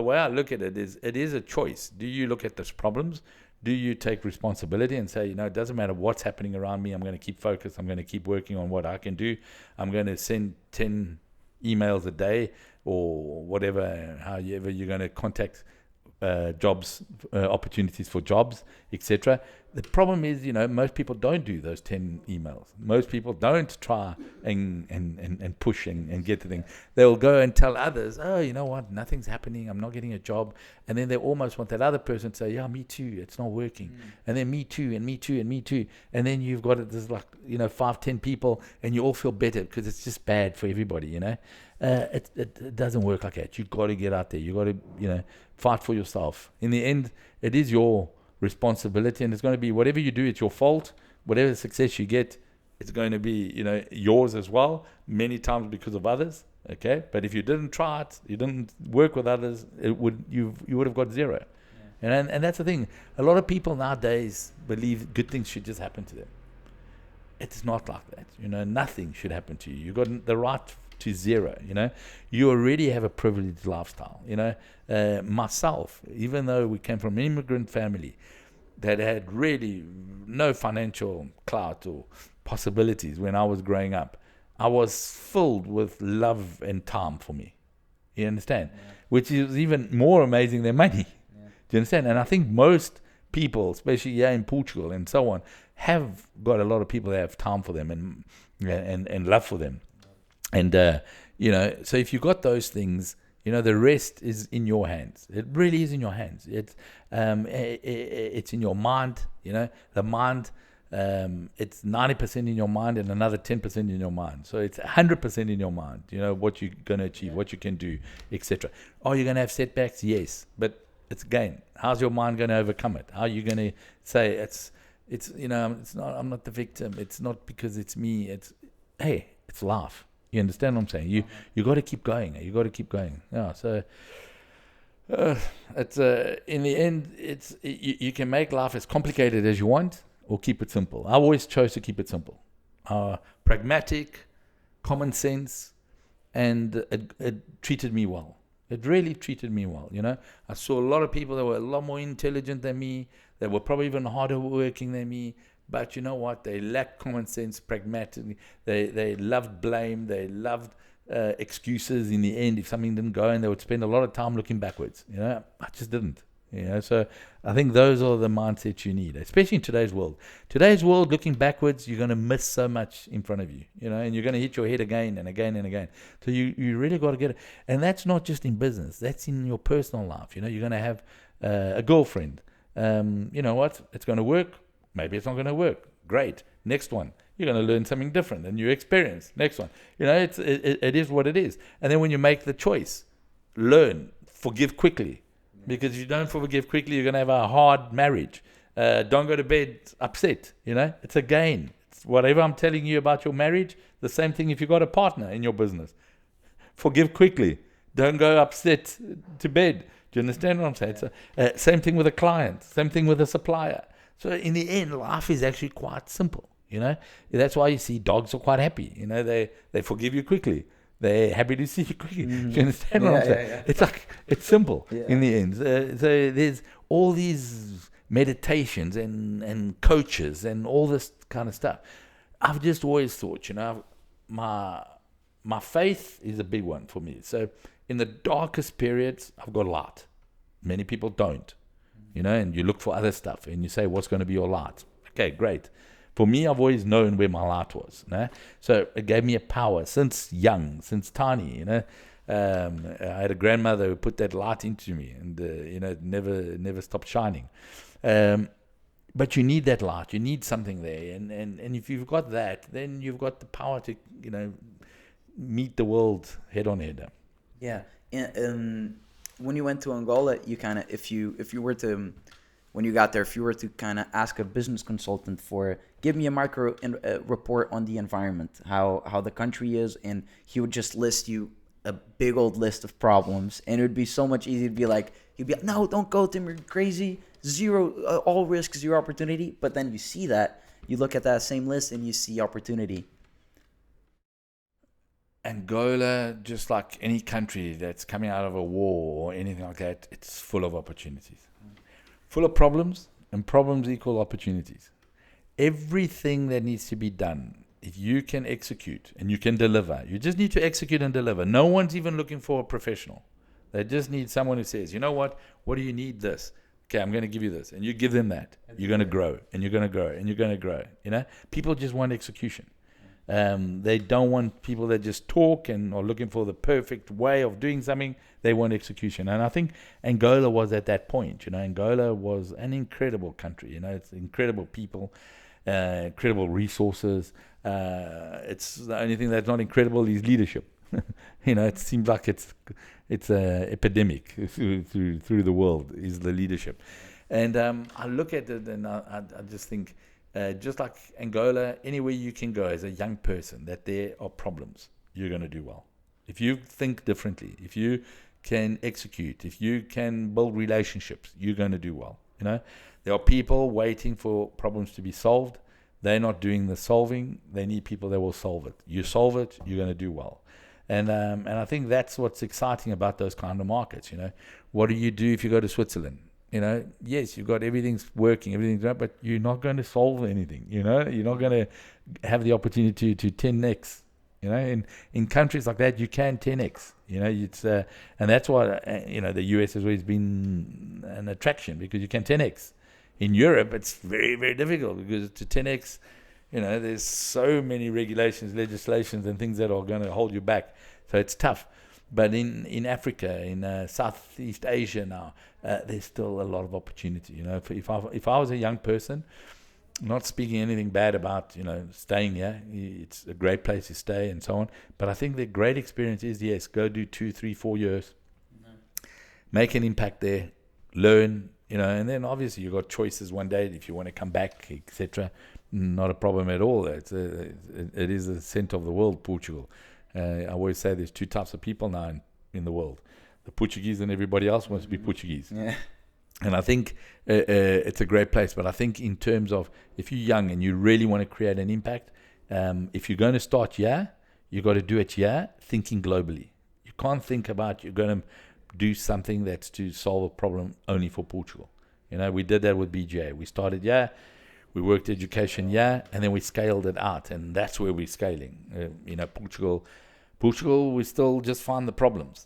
Speaker 2: way I look at it is a choice. Do you look at those problems? Do you take responsibility and say, it doesn't matter what's happening around me, I'm going to keep focused, I'm going to keep working on what I can do, I'm going to send 10 emails a day or whatever, however you're going to contact jobs, opportunities for jobs, etc. The problem is, most people don't do those 10 emails. Most people don't try and push and get the thing. They'll go and tell others, oh, you know what, nothing's happening, I'm not getting a job. And then they almost want that other person to say, yeah, me too, it's not working. And then me too, and me too, and me too. And then you've got it, there's 5-10 people, and you all feel better because it's just bad for everybody, It doesn't work like that. You've got to get out there. You've got to, fight for yourself. In the end, it is your responsibility, and it's going to be whatever you do, it's your fault. Whatever success you get, it's going to be, yours as well, many times because of others. Okay, but if you didn't try it, you didn't work with others, you would have got zero. Yeah. And that's the thing. A lot of people nowadays believe good things should just happen to them. It's not like that. Nothing should happen to you. You got the right to zero. You already have a privileged lifestyle. Myself, even though we came from an immigrant family that had really no financial clout or possibilities when I was growing up, I was filled with love and time for me. You understand? Yeah. Which is even more amazing than money. Yeah. Do you understand? And I think most people, especially here in Portugal and so on, have got a lot of people that have time for them and love for them. And, so if you got those things, the rest is in your hands. It really is in your hands. It's in your mind, the mind, it's 90% in your mind and another 10% in your mind. So it's 100% in your mind, what you're going to achieve, what you can do, etc. Are you going to have setbacks? Yes. But it's again, how's your mind going to overcome it? How are you going to say it's not, I'm not the victim. It's not because it's me. It's life. You understand what I'm saying? You got to keep going. You got to keep going. Yeah. So It's in the end, you can make life as complicated as you want, or keep it simple. I always chose to keep it simple, pragmatic, common sense, and it treated me well. It really treated me well. I saw a lot of people that were a lot more intelligent than me, that were probably even harder working than me. But you know what? They lacked common sense, pragmatic. They loved blame. They loved excuses in the end if something didn't go, and they would spend a lot of time looking backwards. I just didn't. So I think those are the mindsets you need, especially in today's world. Today's world, looking backwards, you're going to miss so much in front of you, and you're going to hit your head again and again and again. So you really got to get it. And that's not just in business. That's in your personal life. You're going to have a girlfriend. You know what? It's going to work. Maybe it's not going to work. Great. Next one. You're going to learn something different, a new experience. Next one. It is what it is. And then when you make the choice, learn, forgive quickly. Because if you don't forgive quickly, you're going to have a hard marriage. Don't go to bed upset. It's a gain. It's whatever I'm telling you about your marriage, the same thing if you've got a partner in your business. Forgive quickly. Don't go upset to bed. Do you understand what I'm saying? So, same thing with a client. Same thing with a supplier. So in the end, life is actually quite simple. That's why you see dogs are quite happy. They forgive you quickly. They're happy to see you quickly. Do you understand what I'm saying? Yeah. It's like, it's simple in the end. So there's all these meditations and coaches and all this kind of stuff. I've just always thought, my faith is a big one for me. So in the darkest periods, I've got light. Many people don't, and you look for other stuff and you say, what's going to be your light? Okay, great. For me, I've always known where my light was. So it gave me a power since young, since tiny. I had a grandmother who put that light into me, and it never stopped shining. But you need that light. You need something there, and if you've got that, then you've got the power to meet the world head on head.
Speaker 1: Yeah. When you went to Angola, you kind of, if you were to, when you got there, if you were to kind of ask a business consultant for, give me a micro report on the environment, how the country is, and he would just list you a big old list of problems, and it would be so much easier to be like, he'd be like, no, don't go, Tim, you're crazy, zero, all risk, zero opportunity. But then you see that, you look at that same list and you see opportunity.
Speaker 2: Angola, just like any country that's coming out of a war or anything like that, it's full of opportunities. Full of problems, and problems equal opportunities. Everything that needs to be done, if you can execute and you can deliver, you just need to execute and deliver. No one's even looking for a professional. They just need someone who says, you know what do you need? This. Okay, I'm going to give you this. And you give them that. You're going to grow, and you're going to grow, and you're going to grow. People just want execution. They don't want people that just talk and are looking for the perfect way of doing something. They want execution. And I think Angola was at that point. Angola was an incredible country. It's incredible people, incredible resources. It's the only thing that's not incredible is leadership. It seems like it's an epidemic through the world is the leadership. And I look at it and I just think, just like Angola, anywhere you can go as a young person, that there are problems, you're going to do well. If you think differently, if you can execute, if you can build relationships, you're going to do well. There are people waiting for problems to be solved. They're not doing the solving. They need people that will solve it. You solve it, you're going to do well. And I think that's what's exciting about those kind of markets. What do you do if you go to Switzerland? Yes, you've got everything's working, everything's right, but you're not going to solve anything. You're not going to have the opportunity to 10x. In countries like that, you can 10x. It's and that's why the US has always been an attraction, because you can 10x. In Europe, it's very, very difficult, because to 10x, there's so many regulations, legislations, and things that are going to hold you back. So it's tough. But in Africa, in Southeast Asia now, there's still a lot of opportunity. If I was a young person, not speaking anything bad about staying here, it's a great place to stay and so on. But I think the great experience is, yes, go do 2, 3, 4 years, make an impact there, learn, and then obviously you've got choices one day if you want to come back, etc. Not a problem at all. It is the center of the world, Portugal. I always say there's two types of people now in the world. the Portuguese and everybody else wants to be Portuguese.
Speaker 1: Yeah.
Speaker 2: And I think it's a great place. But I think in terms of if you're young and you really want to create an impact, if you're going to start here, you got to do it here, thinking globally. You can't think about you're going to do something that's to solve a problem only for Portugal. We did that with BGA. We started here, we worked education here, and then we scaled it out, and that's where we're scaling. Portugal, we still just find the problems,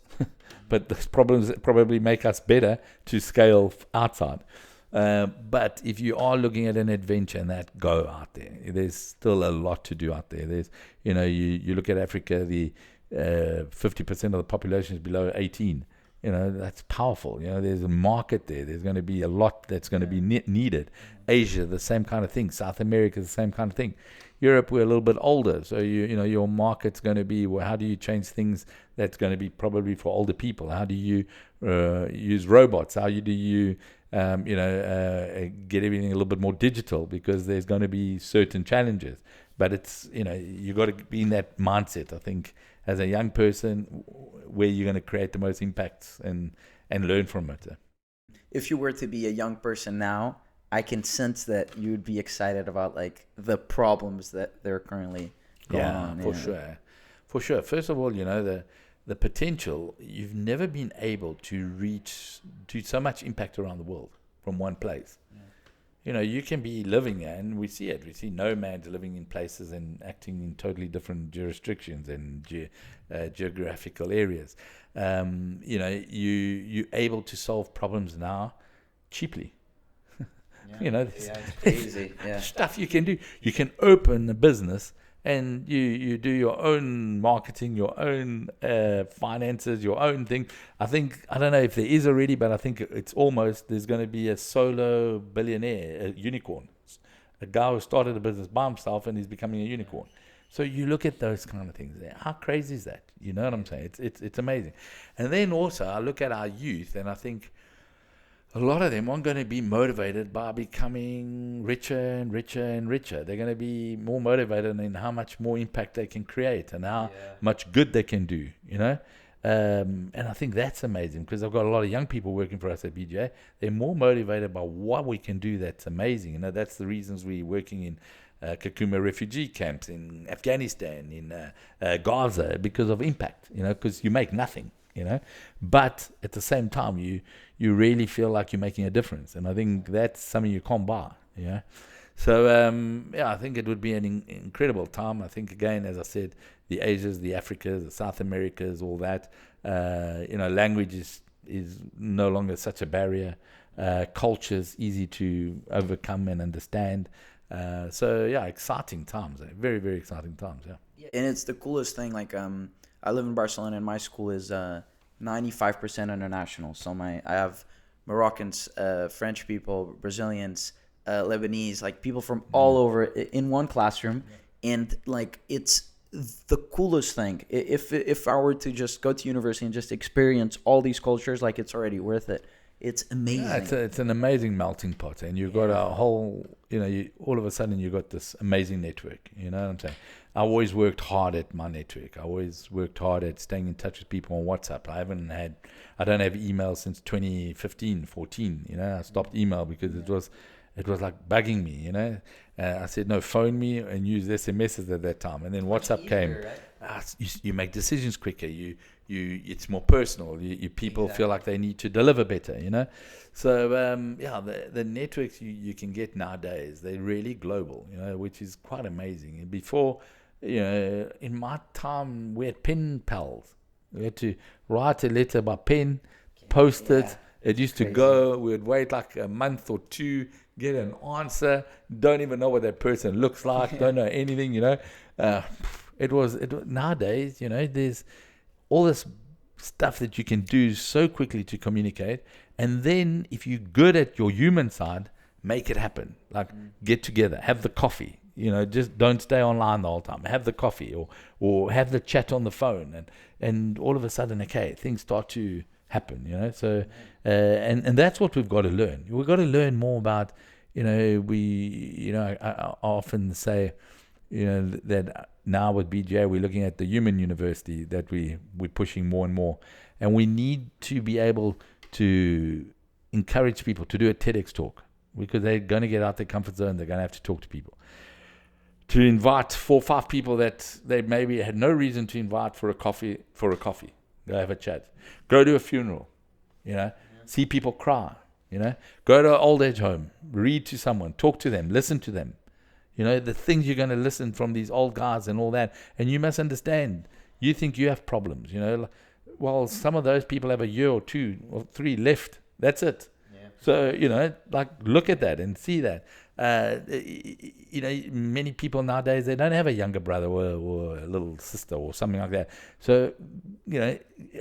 Speaker 2: but those problems probably make us better to scale outside. But if you are looking at an adventure and that, go out there. There's still a lot to do out there. There's, you look at Africa, the 50% of the population is below 18. That's powerful. There's a market there. There's going to be a lot that's going to be needed. Asia, the same kind of thing. South America, the same kind of thing. Europe, we're a little bit older, so your market's going to be, well, how do you change things that's going to be probably for older people? How do you use robots? How do you get everything a little bit more digital, because there's going to be certain challenges. But it's, you got to be in that mindset, I think, as a young person, where you're going to create the most impacts and learn from it.
Speaker 1: If you were to be a young person now, I can sense that you would be excited about like the problems that they're currently going on.
Speaker 2: For sure. First of all, the potential, you've never been able to do so much impact around the world from one place. You can be living, and we see it. We see nomads living in places and acting in totally different jurisdictions and geographical areas. You're able to solve problems now cheaply.
Speaker 1: It's crazy.
Speaker 2: Stuff you can do. You can open a business and you do your own marketing, your own finances, your own thing. I don't know if there is already, but I think it's almost, there's going to be a solo billionaire, a unicorn, a guy who started a business by himself and he's becoming a unicorn. So you look at those kind of things there. How crazy is that? You know what I'm saying? It's amazing. And then also I look at our youth and I think a lot of them aren't going to be motivated by becoming richer and richer and richer. They're going to be more motivated in how much more impact they can create and how much good they can do, And I think that's amazing, because I've got a lot of young people working for us at BGA. They're more motivated by what we can do that's amazing. That's the reasons we're working in Kakuma refugee camps in Afghanistan, in Gaza, because of impact, because you make nothing. But at the same time, you really feel like you're making a difference, and I think that's something you can't buy. So I think it would be an incredible time. I think, again, as I said, the Asias, the Africas, the South Americas, all that. Language is no longer such a barrier. Culture's easy to overcome and understand. Exciting times. Very, very exciting times. Yeah.
Speaker 1: And it's the coolest thing. Like I live in Barcelona, and my school is 95% international. So I have Moroccans, French people, Brazilians, Lebanese, like people from all over in one classroom. And like it's the coolest thing. If I were to just go to university and just experience all these cultures, like it's already worth it. It's amazing.
Speaker 2: Yeah, it's an amazing melting pot, and you've got a whole, all of a sudden you've got this amazing network. You know what I'm saying? I always worked hard at my network. I always worked hard at staying in touch with people on WhatsApp. I don't have email since 2015, 14. I stopped email because it was like bugging me. I said, no, phone me, and use SMSs at that time. And then WhatsApp came. Right? You make decisions quicker. It's more personal. People feel like they need to deliver better. So the networks you can get nowadays, they're really global. Which is quite amazing. And before, in my time, we had pen pals. We had to write a letter by pen, post it. It used to go. We would wait like a month or two, get an answer. Don't even know what that person looks like. Don't know anything. It was nowadays. There's all this stuff that you can do so quickly to communicate, and then if you're good at your human side, make it happen. Like get together, have the coffee. Just don't stay online the whole time. Have the coffee or have the chat on the phone, and all of a sudden, okay, things start to happen. So and that's what we've got to learn. We've got to learn more about. I often say, that now with BGA we're looking at the human university that we're pushing more and more, And we need to be able to encourage people to do a TEDx talk, because they're going to get out their comfort zone. They're going to have to talk to people. To invite 4 or 5 people that they maybe had no reason to invite for a coffee. Go have a chat. Go to a funeral, see people cry, go to an old age home, read to someone, talk to them, listen to them. The things you're going to listen from these old guys and all that. And you must understand, you think you have problems, well, some of those people have a year or 2 or 3 left. That's it. Yeah. So, look at that and see that. Many people nowadays, they don't have a younger brother or a little sister or something like that. So,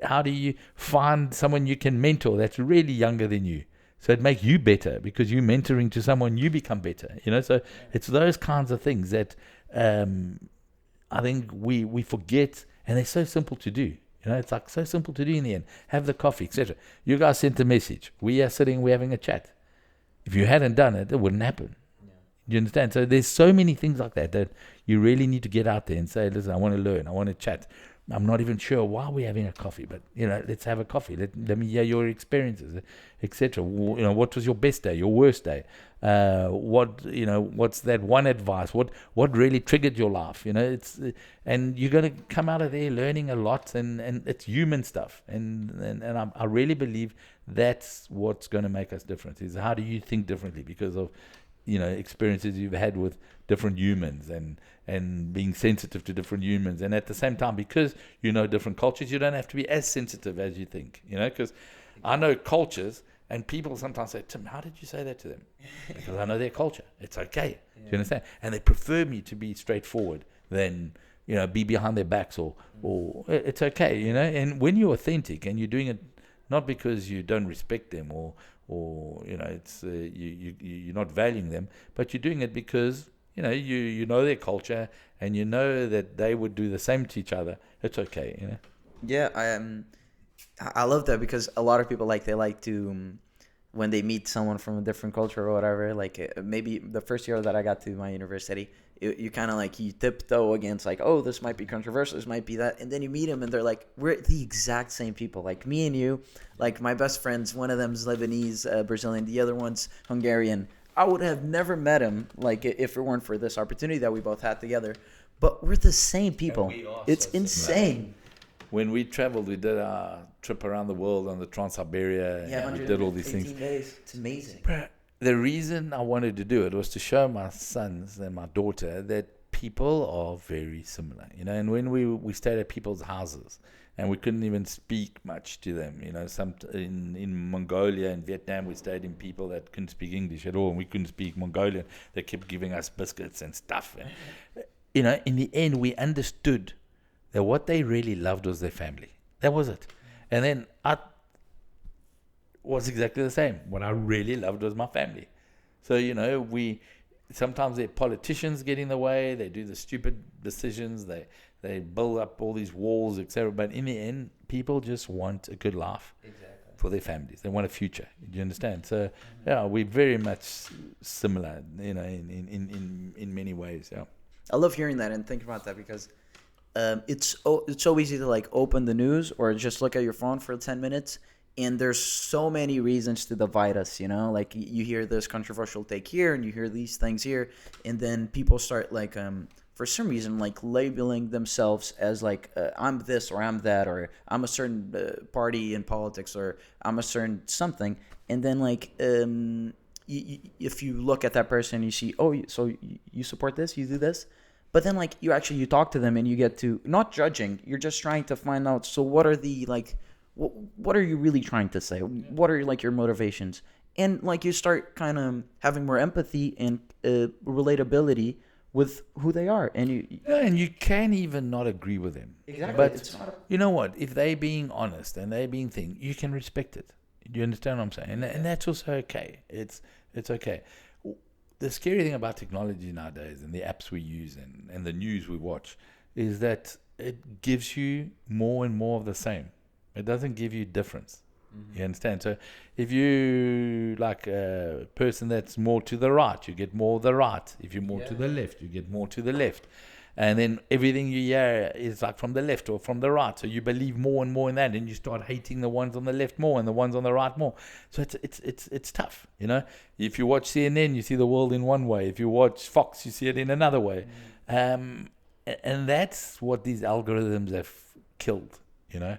Speaker 2: how do you find someone you can mentor that's really younger than you? So it makes you better, because you mentoring to someone, you become better. So it's those kinds of things that I think we forget, and they're so simple to do. It's like so simple to do in the end. Have the coffee, etc. You guys sent a message. We are sitting, we're having a chat. If you hadn't done it, it wouldn't happen. Yeah. You understand? So there's so many things like that you really need to get out there and say, listen, I want to learn. I want to chat. I'm not even sure why we're having a coffee, but, let's have a coffee. Let me hear your experiences, etc. What was your best day, your worst day? What's that one advice? What really triggered your life? And you're going to come out of there learning a lot, and it's human stuff. And I really believe that's what's going to make us different, is how do you think differently because of, experiences you've had with different humans and being sensitive to different humans. And at the same time, because different cultures, you don't have to be as sensitive as you think, because I know cultures, and people sometimes say, Tim, how did you say that to them? Because I know their culture. It's okay. Yeah. Do you understand? And they prefer me to be straightforward than, be behind their backs or it's okay, And when you're authentic and you're doing it not because you don't respect them or it's you're not valuing them, but you're doing it because you know their culture and you know that they would do the same to each other. It's okay,
Speaker 1: Yeah, I love that, because a lot of people they like to when they meet someone from a different culture or whatever. Maybe the first year that I got to my university, you kind of you tiptoe against oh, this might be controversial, this might be that, and then you meet them and they're we're the exact same people, me and you. My best friends, one of them's Lebanese, Brazilian, the other one's Hungarian. I would have never met him if it weren't for this opportunity that we both had together. But we're the same people. It's insane.
Speaker 2: When we traveled, we did a trip around the world on the Trans-Siberia.
Speaker 1: Yeah,
Speaker 2: and we did all these things.
Speaker 1: Days. It's amazing.
Speaker 2: The reason I wanted to do it was to show my sons and my daughter that people are very similar, And when we stayed at people's houses, and we couldn't even speak much to them, Some in Mongolia and Vietnam, we stayed in people that couldn't speak English at all, and we couldn't speak Mongolian. They kept giving us biscuits and stuff. And, in the end, we understood that what they really loved was their family. That was it. And then I was exactly the same. What I really loved was my family. So, sometimes their politicians get in the way. They do the stupid decisions. They build up all these walls, etc. But in the end, people just want a good life for their families. They want a future. Do you understand? So, yeah, we're very much similar, in many ways. Yeah.
Speaker 1: I love hearing that and thinking about that, because it's so easy to open the news or just look at your phone for 10 minutes, and there's so many reasons to divide us, you hear this controversial take here and you hear these things here, and then people start for some reason labeling themselves as I'm this or I'm that, or I'm a certain party in politics, or I'm a certain something, and then if you look at that person, you see, oh, so you support this, you do this. But then, you talk to them and you get to, not judging, you're just trying to find out, so what are the, what are you really trying to say? What are, your motivations? And, you start kind of having more empathy and relatability with who they are. And
Speaker 2: you can even not agree with them.
Speaker 1: Exactly.
Speaker 2: But it's not you know what? If they're being honest and they're being thing, you can respect it. Do you understand what I'm saying? And that's also okay. It's okay. The scary thing about technology nowadays and the apps we use and the news we watch is that it gives you more and more of the same. It doesn't give you difference. Mm-hmm. You understand? So if you a person that's more to the right, you get more of the right. If you're more to the left, you get more to the left. And then everything you hear is like from the left or from the right. So you believe more and more in that, and you start hating the ones on the left more and the ones on the right more. So it's tough, you know. If you watch CNN, you see the world in one way. If you watch Fox, you see it in another way. And that's what these algorithms have killed, you know.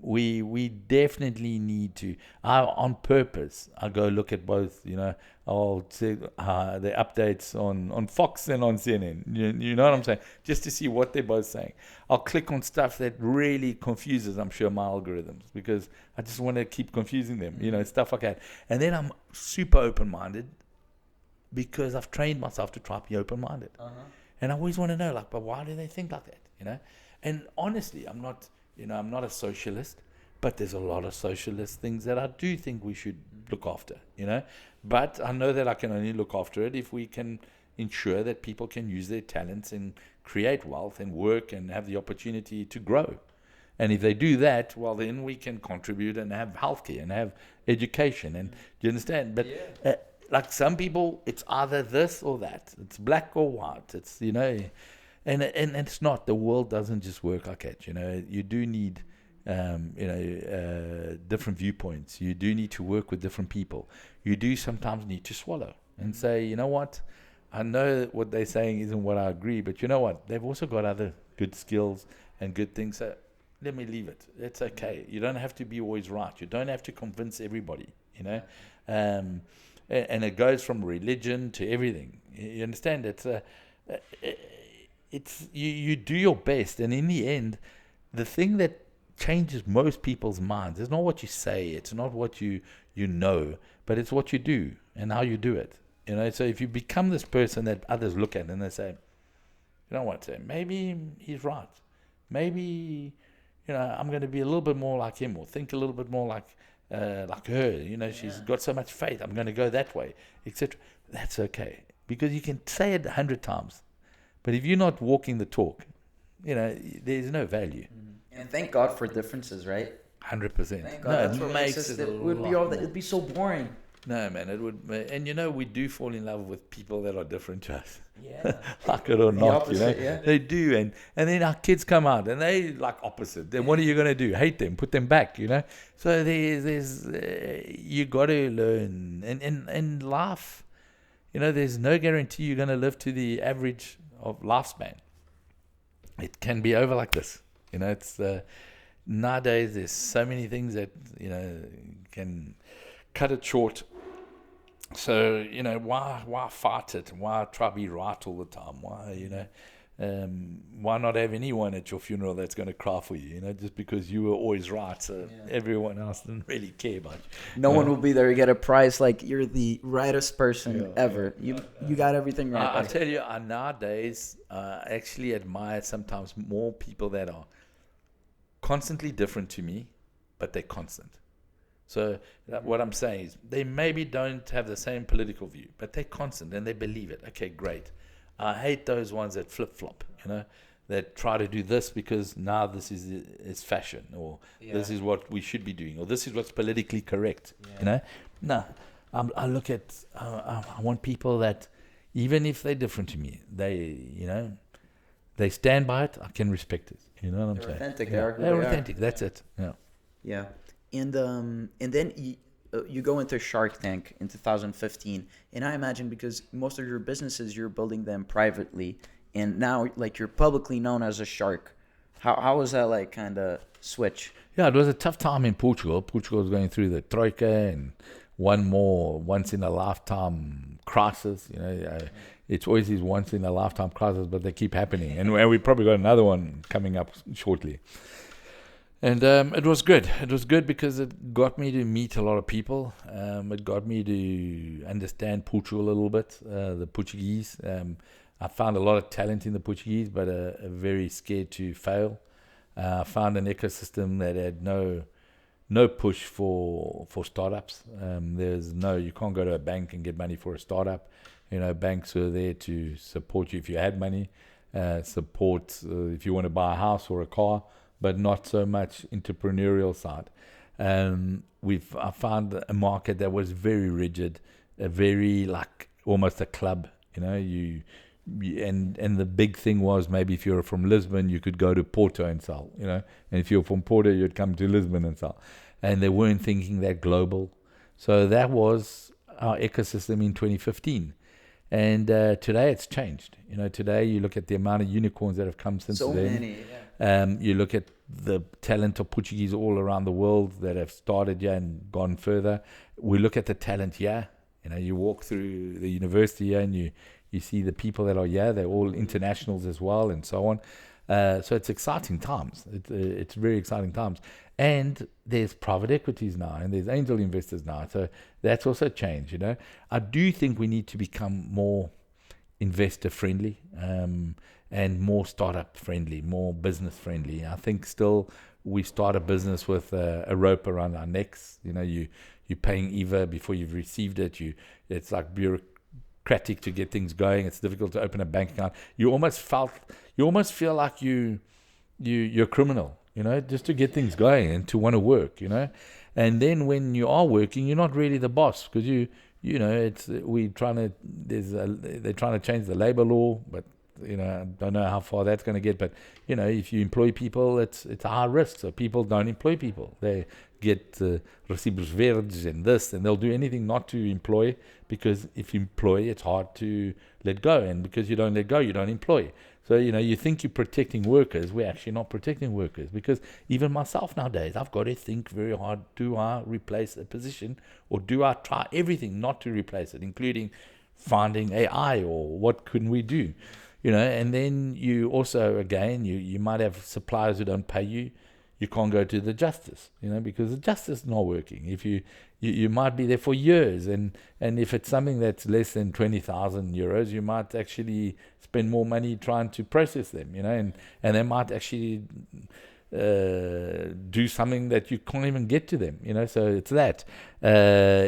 Speaker 2: We definitely need to, on purpose, I go look at both, you know. I'll see the updates on Fox and on CNN, you know what I'm saying, just to see what they're both saying. I'll click on stuff that really confuses, I'm sure, my algorithms, because I just want to keep confusing them, you know, stuff like that. And then I'm super open-minded, because I've trained myself to try to be open-minded. And I always want to know, like, but why do they think like that, you know? And honestly, I'm not a socialist, but there's a lot of socialist things that I do think we should look after, you know. But I know that I can only look after it if we can ensure that people can use their talents and create wealth and work and have the opportunity to grow. And if they do that, well, then we can contribute and have healthcare and have education. And do you understand? But like some people, it's either this or that. It's black or white. It's, you know, and it's not. The world doesn't just work like that. You know, you do need, different viewpoints. You do need to work with different people. You do sometimes need to swallow and say, you know what, I know what they're saying isn't what I agree, but you know what, they've also got other good skills and good things. So let me leave it. It's okay. You don't have to be always right. You don't have to convince everybody. You know, and it goes from religion to everything. You understand? It's you do your best, and in the end, the thing that changes most people's minds is not what you say, it's not what you know, but it's what you do and how you do it. You know, so if you become this person that others look at and they say, you know what, maybe he's right, maybe, you know, I'm going to be a little bit more like him, or think a little bit more like her. You know, she's got so much faith, I'm going to go that way, etc. That's okay, because you can say it 100 times, but if you're not walking the talk, you know, there's no value.
Speaker 1: And thank God for differences, right?
Speaker 2: 100%.
Speaker 1: Thank God. That's what makes it would be all that. It'd be so boring.
Speaker 2: No, man, it would. And you know, we do fall in love with people that are different to us.
Speaker 1: Yeah.
Speaker 2: Like it or not,
Speaker 1: opposite,
Speaker 2: you know. They do, and then our kids come out and they like opposite. Then what are you gonna do? Hate them? Put them back, you know. So there's you got to learn and laugh. You know, there's no guarantee you're gonna live to the average of lifespan. It can be over like this. You know, it's nowadays there's so many things that, you know, can cut it short. So, you know, why fight it? Why try to be right all the time? Why, you know, why not have anyone at your funeral that's going to cry for you? You know, just because you were always right, so everyone else didn't really care about you.
Speaker 1: No one will be there to get a prize like you're the rightest person ever. You got everything right.
Speaker 2: I tell you, nowadays, I actually admire sometimes more people that are constantly different to me, but they're constant. So what I'm saying is they maybe don't have the same political view, but they're constant and they believe it. Okay, great. I hate those ones that flip-flop, you know, that try to do this because now this is fashion, or this is what we should be doing, or this is what's politically correct, you know. No, I look at, I want people that, even if they're different to me, they stand by it, I can respect it. You know what I'm saying?
Speaker 1: Authentic.
Speaker 2: They're authentic. That's it. Yeah.
Speaker 1: Yeah. And then you go into Shark Tank in 2015, and I imagine because most of your businesses you're building them privately, and now like you're publicly known as a shark. How was that like kind of switch?
Speaker 2: Yeah, it was a tough time in Portugal. Portugal was going through the troika and once in a lifetime crisis. You know, it's always these once in a lifetime crisis, but they keep happening, and we probably got another one coming up shortly. And it was good. It was good because it got me to meet a lot of people. It got me to understand Portugal a little bit, the Portuguese. I found a lot of talent in the Portuguese, but very scared to fail. I found an ecosystem that had no push for startups. You can't go to a bank and get money for a startup. You know, banks were there to support you if you had money, support if you want to buy a house or a car, but not so much entrepreneurial side. I found a market that was very rigid, very like almost a club. You know, and the big thing was maybe if you're from Lisbon, you could go to Porto and sell, and if you're from Porto, you'd come to Lisbon and sell. And they weren't thinking that global. So that was our ecosystem in 2015. And today it's changed. Today you look at the amount of unicorns that have come since
Speaker 1: so
Speaker 2: then.
Speaker 1: Many, yeah.
Speaker 2: You look at the talent of Portuguese all around the world that have started here and gone further. We look at the talent here. You walk through the university here and you see the people that are here. They're all internationals as well and so on. So it's exciting times. It's very exciting times. And there's private equities now and there's angel investors now. So that's also changed, I do think we need to become more investor friendly and more startup friendly, more business friendly. I think still we start a business with a rope around our necks. You're paying EVA before you've received it. It's like bureaucratic to get things going. It's difficult to open a bank account. You almost feel like you're a criminal, just to get things going and to want to work, And then when you are working, you're not really the boss because they're trying to change the labor law, but I don't know how far that's going to get. But if you employ people, it's a high risk. So people don't employ people. They get recibos verdes and this, and they'll do anything not to employ, because if you employ, it's hard to let go, and because you don't let go, you don't employ. So you think you're protecting workers. We're actually not protecting workers, because even myself nowadays, I've got to think very hard. Do I replace a position, or do I try everything not to replace it, including finding AI, or what can we do? And then you also, again, you might have suppliers who don't pay you. You can't go to the justice, because the justice is not working. If you might be there for years, and if it's something that's less than 20,000 euros, you might actually spend more money trying to process them, and they might actually do something that you can't even get to them, so it's that.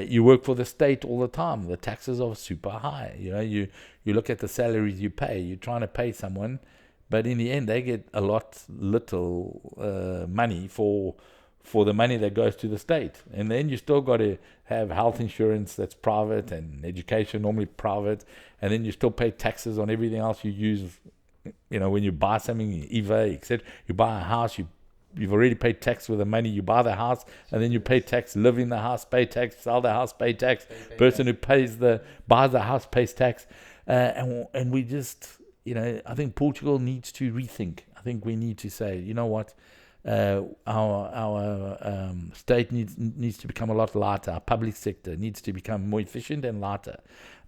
Speaker 2: You work for the state all the time. The taxes are super high. You look at the salaries you pay. You're trying to pay someone, but in the end, they get little money for the money that goes to the state. And then you still got to have health insurance that's private, and education normally private. And then you still pay taxes on everything else you use. When you buy something, EVA, etc. You buy a house, you've already paid tax with the money. You buy the house, and then you pay tax, live in the house, pay tax, sell the house, pay tax. Person who buys the house pays tax. And we just... I think Portugal needs to rethink. I think we need to say, you know what, our state needs to become a lot lighter. Our public sector needs to become more efficient and lighter.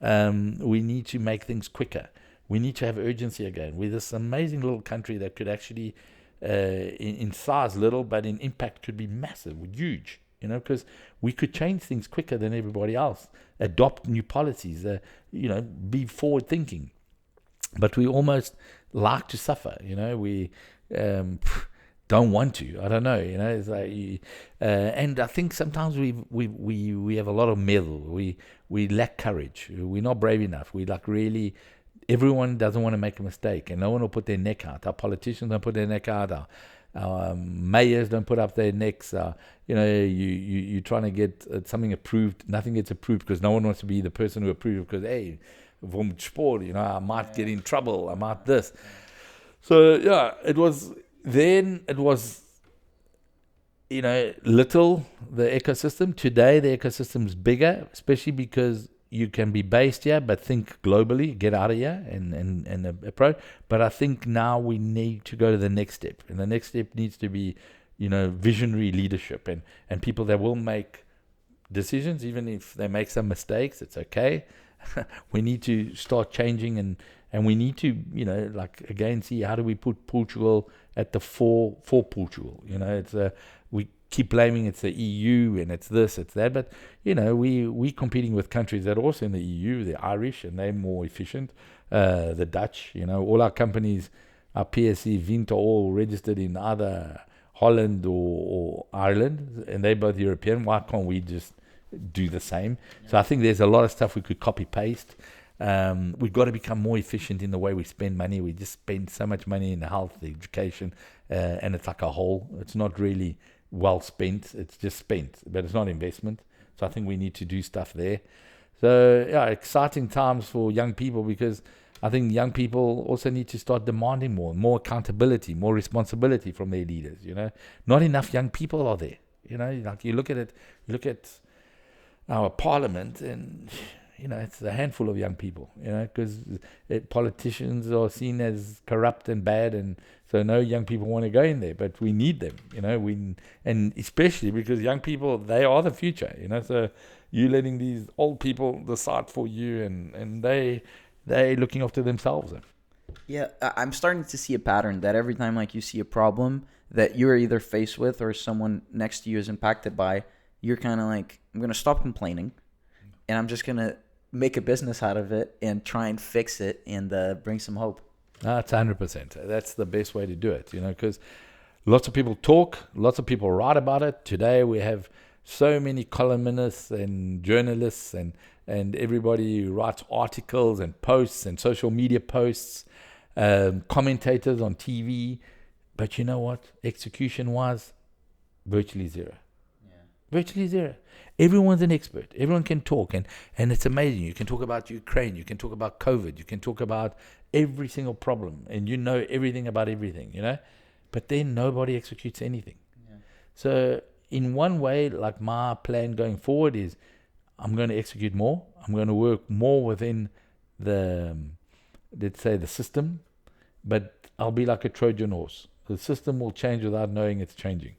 Speaker 2: We need to make things quicker. We need to have urgency again. We're this amazing little country that could actually, in size little, but in impact could be massive, huge. Because we could change things quicker than everybody else, adopt new policies, be forward thinking. But we almost like to suffer, we don't want to. I don't know, It's like, and I think sometimes we have a lot of meddle. We lack courage. We're not brave enough. We really. Everyone doesn't want to make a mistake, and no one will put their neck out. Our politicians don't put their neck out. Our mayors don't put up their necks. You're trying to get something approved. Nothing gets approved because no one wants to be the person who approves it, because hey, vom sport, I might get in trouble. I might this. So yeah, it was little, the ecosystem. Today the ecosystem's bigger, especially because you can be based here, but think globally, get out of here and approach. But I think now we need to go to the next step. And the next step needs to be, visionary leadership and people that will make decisions, even if they make some mistakes, it's okay. We need to start changing and we need to, again, see how do we put Portugal at the fore for Portugal. It's we keep blaming it's the EU and it's this, it's that, but we competing with countries that are also in the EU, the Irish, and they're more efficient. The Dutch, all our companies, our PSC, Vint are all registered in either Holland or Ireland, and they're both European. Why can't we just do the same? So I think there's a lot of stuff we could copy paste. We've got to become more efficient in the way we spend money. We just spend so much money in the health, the education, and it's like a hole. It's not really well spent. It's just spent, but it's not investment. So I think we need to do stuff there. So yeah, exciting times for young people, because I think young people also need to start demanding more accountability, more responsibility from their leaders. Not enough young people are there. Like you look at our parliament, and it's a handful of young people. Because politicians are seen as corrupt and bad, and so no young people want to go in there. But we need them. And especially because young people, they are the future. So you letting these old people decide for you, and they looking after themselves.
Speaker 1: Yeah, I'm starting to see a pattern that every time like you see a problem that you're either faced with or someone next to you is impacted by, you're kind of like, I'm going to stop complaining and I'm just going to make a business out of it and try and fix it and bring some hope.
Speaker 2: That's 100%. That's the best way to do it, because lots of people talk, lots of people write about it. Today we have so many columnists and journalists and everybody writes articles and posts and social media posts, commentators on TV. But you know what? Execution-wise, virtually zero. Yeah. Virtually zero. Everyone's an expert. Everyone can talk. And it's amazing. You can talk about Ukraine. You can talk about COVID. You can talk about every single problem. And you know everything about everything, But then nobody executes anything. Yeah. So in one way, like my plan going forward is I'm going to execute more. I'm going to work more within the, let's say, the system. But I'll be like a Trojan horse. The system will change without knowing it's changing.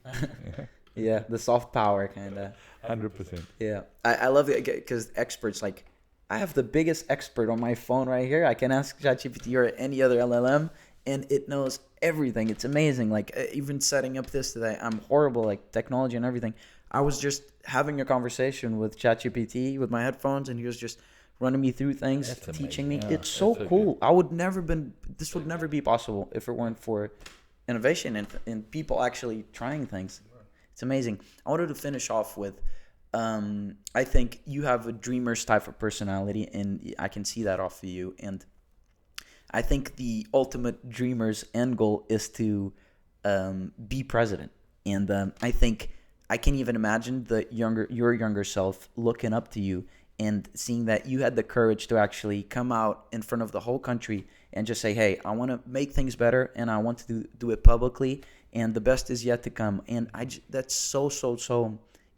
Speaker 1: Yeah, the soft power kind of.
Speaker 2: 100%.
Speaker 1: Yeah, I love it because experts, like, I have the biggest expert on my phone right here. I can ask ChatGPT or any other LLM, and it knows everything. It's amazing. Like, even setting up this today, I'm horrible, like, technology and everything. I was just having a conversation with ChatGPT with my headphones, and he was just running me through things, teaching me. Yeah, it's so cool. Good. This would never be possible if it weren't for innovation and people actually trying things. It's amazing. I wanted to finish off with, I think you have a dreamer's type of personality, and I can see that off of you. And I think the ultimate dreamer's end goal is to be president. And I think I can even imagine your younger self looking up to you and seeing that you had the courage to actually come out in front of the whole country and just say, hey, I want to make things better, and I want to do it publicly, and the best is yet to come. And that's so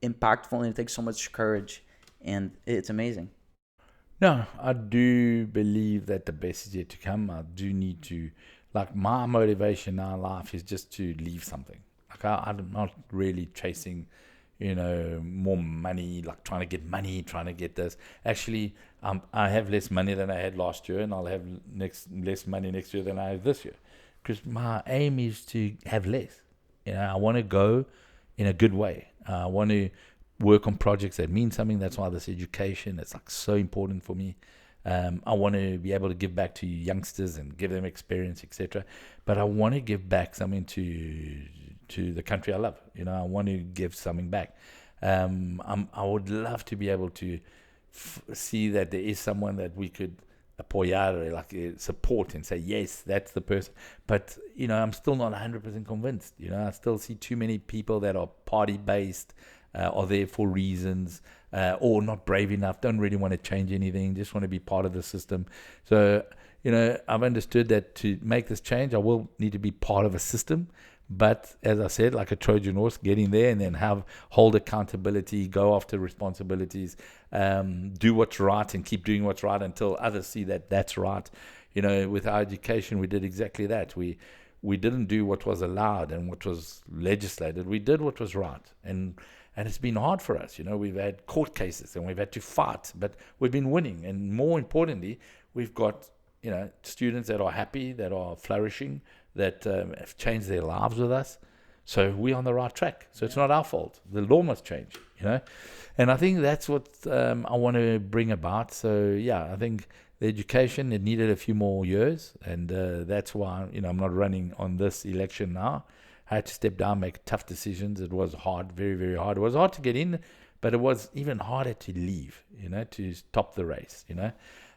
Speaker 1: impactful, and it takes so much courage, and it's amazing.
Speaker 2: No, I do believe that the best is yet to come. I do need to, like, my motivation now in life is just to leave something. Like, I'm not really chasing, more money, like trying to get money, trying to get this. Actually, I have less money than I had last year, and I'll have less money next year than I have this year. Because my aim is to have less. I want to go in a good way. I want to work on projects that mean something. That's why this education is like so important for me. I want to be able to give back to youngsters and give them experience, etc. But I want to give back something to the country I love. I want to give something back. I would love to be able to see that there is someone that we could apoiar, like support and say, yes, that's the person. But, I'm still not 100% convinced. I still see too many people that are party-based, are there for reasons, or not brave enough, don't really want to change anything, just want to be part of the system. So, I've understood that to make this change, I will need to be part of a system. But as I said, like a Trojan horse, get in there and then hold accountability, go after responsibilities, do what's right and keep doing what's right until others see that that's right. With our education, we did exactly that. We didn't do what was allowed and what was legislated. We did what was right. And it's been hard for us. We've had court cases and we've had to fight, but we've been winning. And more importantly, we've got, students that are happy, that are flourishing, that have changed their lives with us. So we're on the right track. So it's not our fault. The law must change, And I think that's what I want to bring about. So, I think the education, it needed a few more years. And that's why, I'm not running on this election now. I had to step down, make tough decisions. It was hard, very, very hard. It was hard to get in, but it was even harder to leave, to stop the race,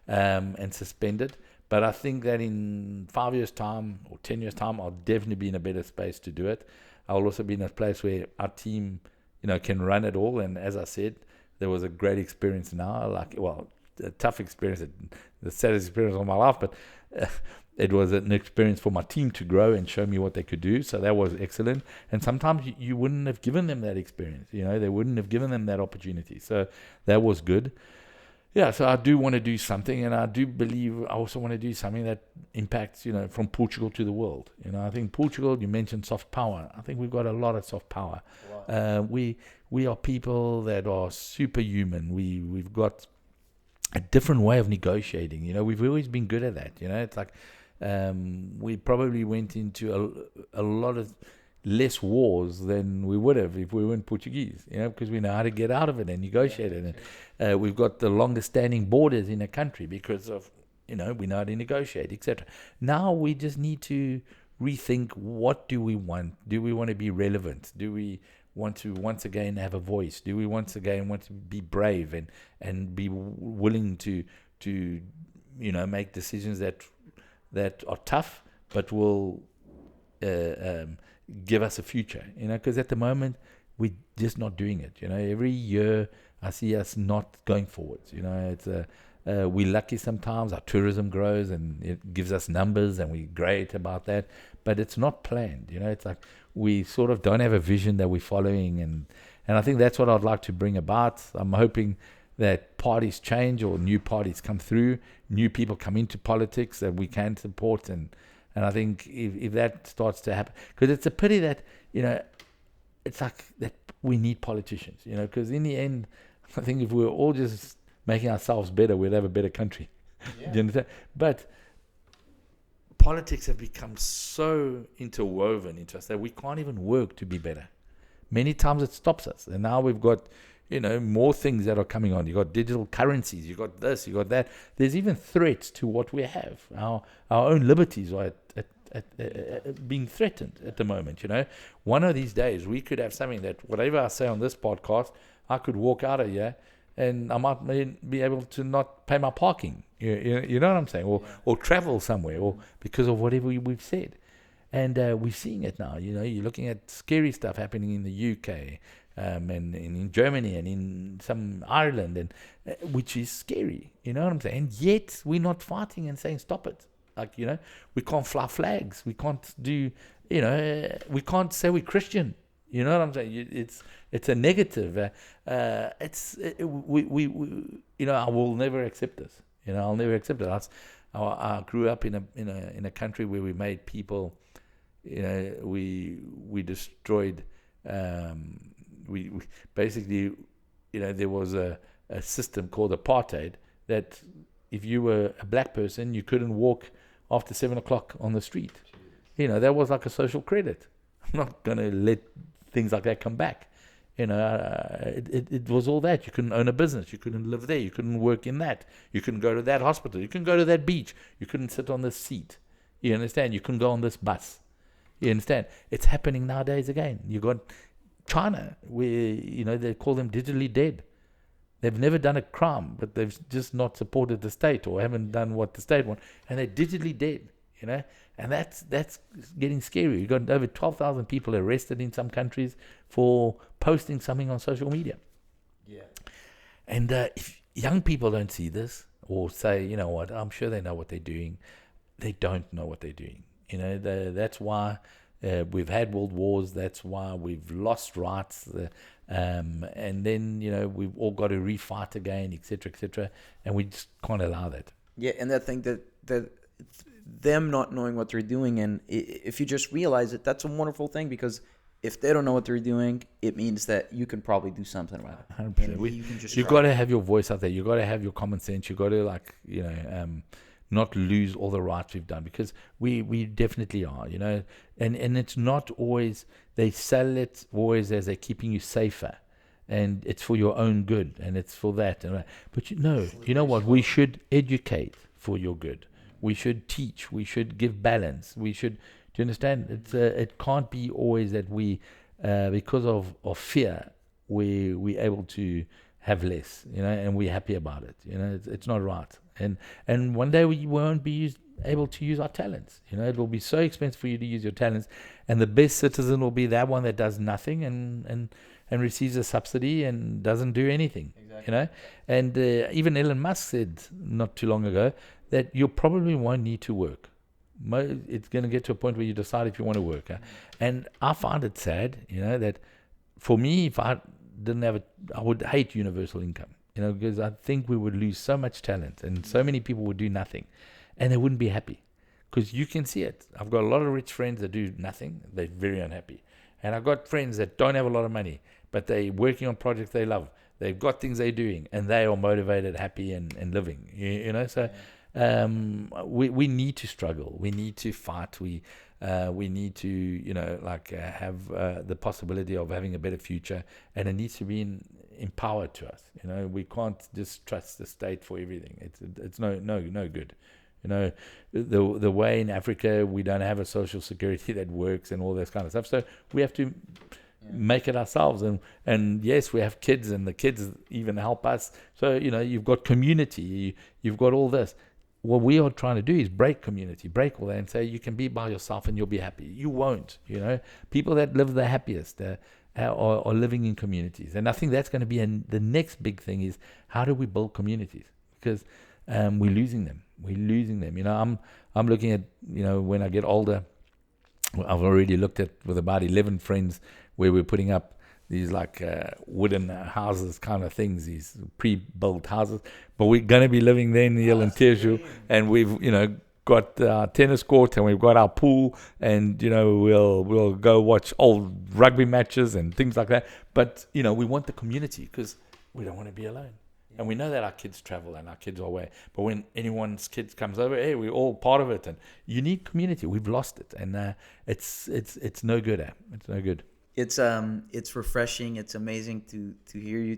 Speaker 2: and suspend it. But I think that in 5 years' time or 10 years' time, I'll definitely be in a better space to do it. I'll also be in a place where our team, can run it all. And as I said, there was a great experience now, a tough experience, the saddest experience of my life, but it was an experience for my team to grow and show me what they could do. So that was excellent. And sometimes you wouldn't have given them that experience. They wouldn't have given them that opportunity. So that was good. Yeah, so I do want to do something, and I do believe I also want to do something that impacts, from Portugal to the world. I think Portugal, you mentioned soft power. I think we've got a lot of soft power. Wow. We are people that are superhuman. We've got a different way of negotiating. We've always been good at that. It's like we probably went into a lot of less wars than we would have if we weren't Portuguese, because we know how to get out of it and negotiate it. And we've got the longest standing borders in a country because of, we know how to negotiate, etc. Now we just need to rethink, what do we want? Do we want to be relevant? Do we want to once again have a voice? Do we once again want to be brave and be willing to make decisions that are tough but will give us a future, because at the moment we're just not doing it. Every year I see us not going forwards. It's we're lucky sometimes. Our tourism grows and it gives us numbers, and we're great about that, but it's not planned. It's like we sort of don't have a vision that we're following, and I think that's what I'd like to bring about. I'm hoping that parties change, or new parties come through, new people come into politics that we can support, and I think if that starts to happen, because it's a pity that, it's like that we need politicians, because in the end, I think if we were all just making ourselves better, we'd have a better country. Yeah. Do you understand? But politics have become so interwoven into us that we can't even work to be better. Many times it stops us. And now we've got, more things that are coming on. You've got digital currencies, you've got this, you've got that. There's even threats to what we have. Our own liberties are being threatened at the moment. One of these days we could have something that whatever I say on this podcast, I could walk out of here and I might be able to not pay my parking. You know what I'm saying? Or travel somewhere, or because of whatever we've said. And we're seeing it now. You're looking at scary stuff happening in the UK, and in Germany, and in some Ireland, and which is scary. You know what I'm saying? And yet we're not fighting and saying stop it. Like, we can't fly flags. We can't do, we can't say we're Christian. You know what I'm saying? It's a negative. I will never accept this. I'll never accept it. I grew up in a country where we made people. We destroyed. We basically, there was a system called apartheid that if you were a black person, you couldn't walk after 7 o'clock on the street. That was like a social credit. I'm not going to let things like that come back. It was all that. You couldn't own a business. You couldn't live there. You couldn't work in that. You couldn't go to that hospital. You couldn't go to that beach. You couldn't sit on this seat. You understand? You couldn't go on this bus. You understand? It's happening nowadays again. You got China, where, they call them digitally dead. They've never done a crime, but they've just not supported the state or haven't done what the state wants, and they're digitally dead. And that's getting scary. You've got over 12,000 people arrested in some countries for posting something on social media. Yeah. And if young people don't see this, or say, you know what, I'm sure they know what they're doing, they don't know what they're doing. That's why we've had world wars. That's why we've lost rights. And then, we've all got to refight again, etc., and we just can't allow that.
Speaker 1: Yeah, and I think that them not knowing what they're doing, and if you just realize it, that's a wonderful thing, because if they don't know what they're doing, it means that you can probably do something about it.
Speaker 2: 100%. You've got to have your voice out there. You've got to have your common sense. You've got to, not lose all the rights we've done, because we definitely are, and it's not always, they sell it always as they're keeping you safer, and it's for your own good, and it's for that. But you know what? We should educate for your good. We should teach. We should give balance. We should. Do you understand? It can't be always that we, because of fear, we're able to have less, and we're happy about it. It's not right. And one day we won't be able to use our talents. It will be so expensive for you to use your talents, and the best citizen will be that one that does nothing and receives a subsidy and doesn't do anything. Exactly. And even Elon Musk said not too long ago that you probably won't need to work. It's going to get to a point where you decide if you want to work. And I find it sad, that for me, if I didn't have it, I would hate universal income, because I think we would lose so much talent and so many people would do nothing and they wouldn't be happy, because you can see it. I've got a lot of rich friends that do nothing. They're very unhappy. And I've got friends that don't have a lot of money, but they're working on projects they love. They've got things they're doing, and they are motivated, happy, and living. So we need to struggle. We need to fight. We need to, have the possibility of having a better future, and it needs to be empowered to us. We can't just trust the state for everything. It's no good. The way in Africa we don't have a social security that works and all this kind of stuff. So we have to make it ourselves. And yes, we have kids, and the kids even help us. So, you've got community, you've got all this. What we are trying to do is break community, break all that, and say you can be by yourself and you'll be happy. You won't, People that live the happiest are living in communities. And I think that's going to be the next big thing is, how do we build communities? Because we're losing them. I'm looking at, when I get older, I've already looked at with about 11 friends where we're putting up these wooden houses kind of things, these pre-built houses. But we're going to be living there in the Teju, and we've, got our tennis court, and we've got our pool, and, we'll go watch old rugby matches and things like that. But, we want the community because we don't want to be alone. And we know that our kids travel and our kids are away. But when anyone's kids comes over, hey, we're all part of it. And you need community. We've lost it. And it's no good. It's no good.
Speaker 1: It's refreshing. It's amazing to hear you,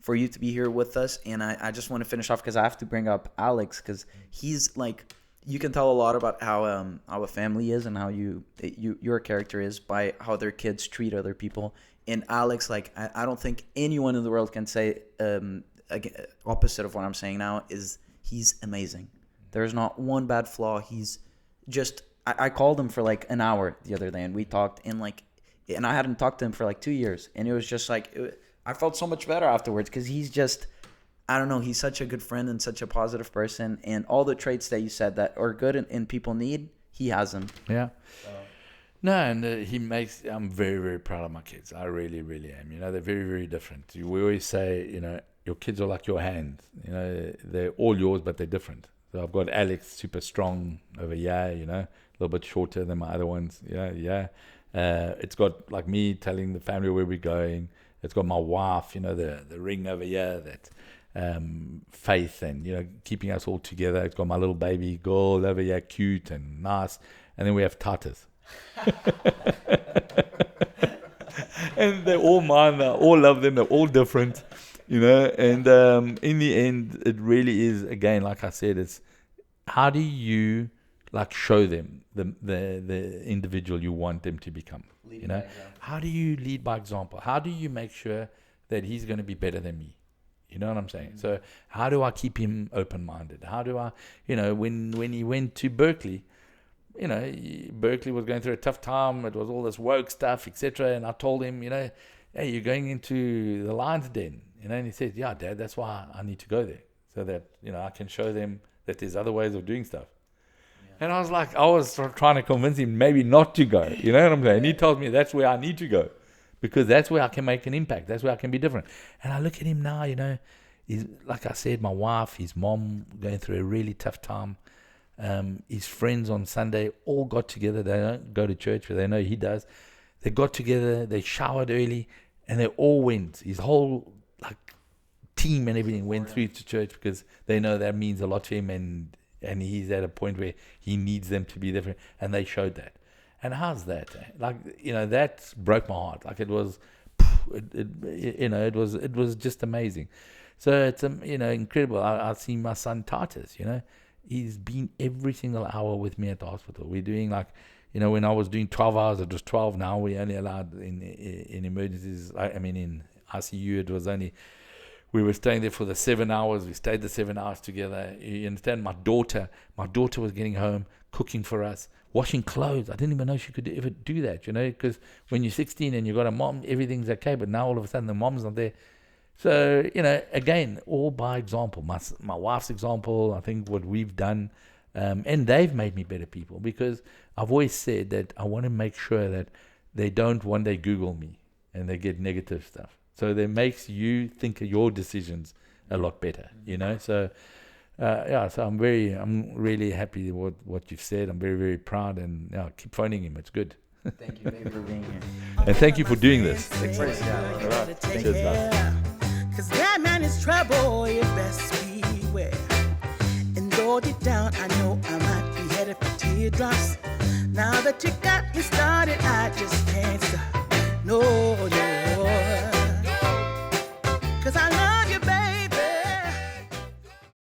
Speaker 1: for you to be here with us. And I just want to finish off because I have to bring up Alex, because he's you can tell a lot about how a family is and how your character is by how their kids treat other people. And Alex, I don't think anyone in the world can say opposite of what I'm saying now. Is he's amazing. There's not one bad flaw. He's just I called him for an hour the other day, and we talked, and I hadn't talked to him for 2 years, and it was just I felt so much better afterwards, because he's just, I don't know, he's such a good friend and such a positive person, and all the traits that you said that are good and people need, he has them.
Speaker 2: Yeah. No, and I'm very, very proud of my kids. I really, really am. They're very, very different. We always say, your kids are like your hands. They're all yours, but they're different. So I've got Alex, super strong over here, a little bit shorter than my other ones. It's got me telling the family where we're going. It's got my wife, the ring over here, that faith and, keeping us all together. It's got my little baby girl over here, cute and nice. And then we have Tatas. And they're all mine. I all love them. They're all different, and in the end, it really is, again, like I said, it's how do you show them the individual you want them to become. How do you lead by example? How do you make sure that he's going to be better than me? You know what I'm saying? Mm-hmm. So how do I keep him open-minded? How do I, when he went to Berkeley, Berkeley was going through a tough time. It was all this woke stuff, etc. And I told him, hey, you're going into the lion's den. And he said, yeah, Dad, that's why I need to go there. So that, I can show them that there's other ways of doing stuff. Yeah. And I was trying to convince him maybe not to go. You know what I'm saying? And he told me that's where I need to go, because that's where I can make an impact. That's where I can be different. And I look at him now, he's, like I said, my wife, his mom going through a really tough time. His friends on Sunday all got together. They don't go to church, but they know he does. They got together, they showered early, and they all went. His whole team and everything went through to church, because they know that means a lot to him, and he's at a point where he needs them to be different, and they showed that. And how's that? That broke my heart. It was, it was just amazing. So it's incredible. I see my son Titus. He's been every single hour with me at the hospital. We're doing when I was doing 12 hours, it was 12. Now we only allowed in emergencies. In ICU, it was only, we were staying there for the 7 hours. We stayed the 7 hours together. You understand? My daughter was getting home, cooking for us, washing clothes. I didn't even know she could ever do that, because when you're 16 and you've got a mom, everything's okay. But now all of a sudden the mom's not there. So, again, all by example. My wife's example, I think what we've done, and they've made me better people, because I've always said that I want to make sure that they don't one day Google me and they get negative stuff. So that makes you think of your decisions a lot better, So, so I'm really happy with what you've said. I'm very, very proud, and keep phoning him. It's good.
Speaker 1: Thank you for being here.
Speaker 2: And thank you for doing this.
Speaker 1: Thanks.
Speaker 2: Cheers, guys.
Speaker 3: Cause that man is trouble, you best beware. And though deep down I know I might be headed for teardrops, now that you got me started, I just can't stop. No. Cause I love you, baby.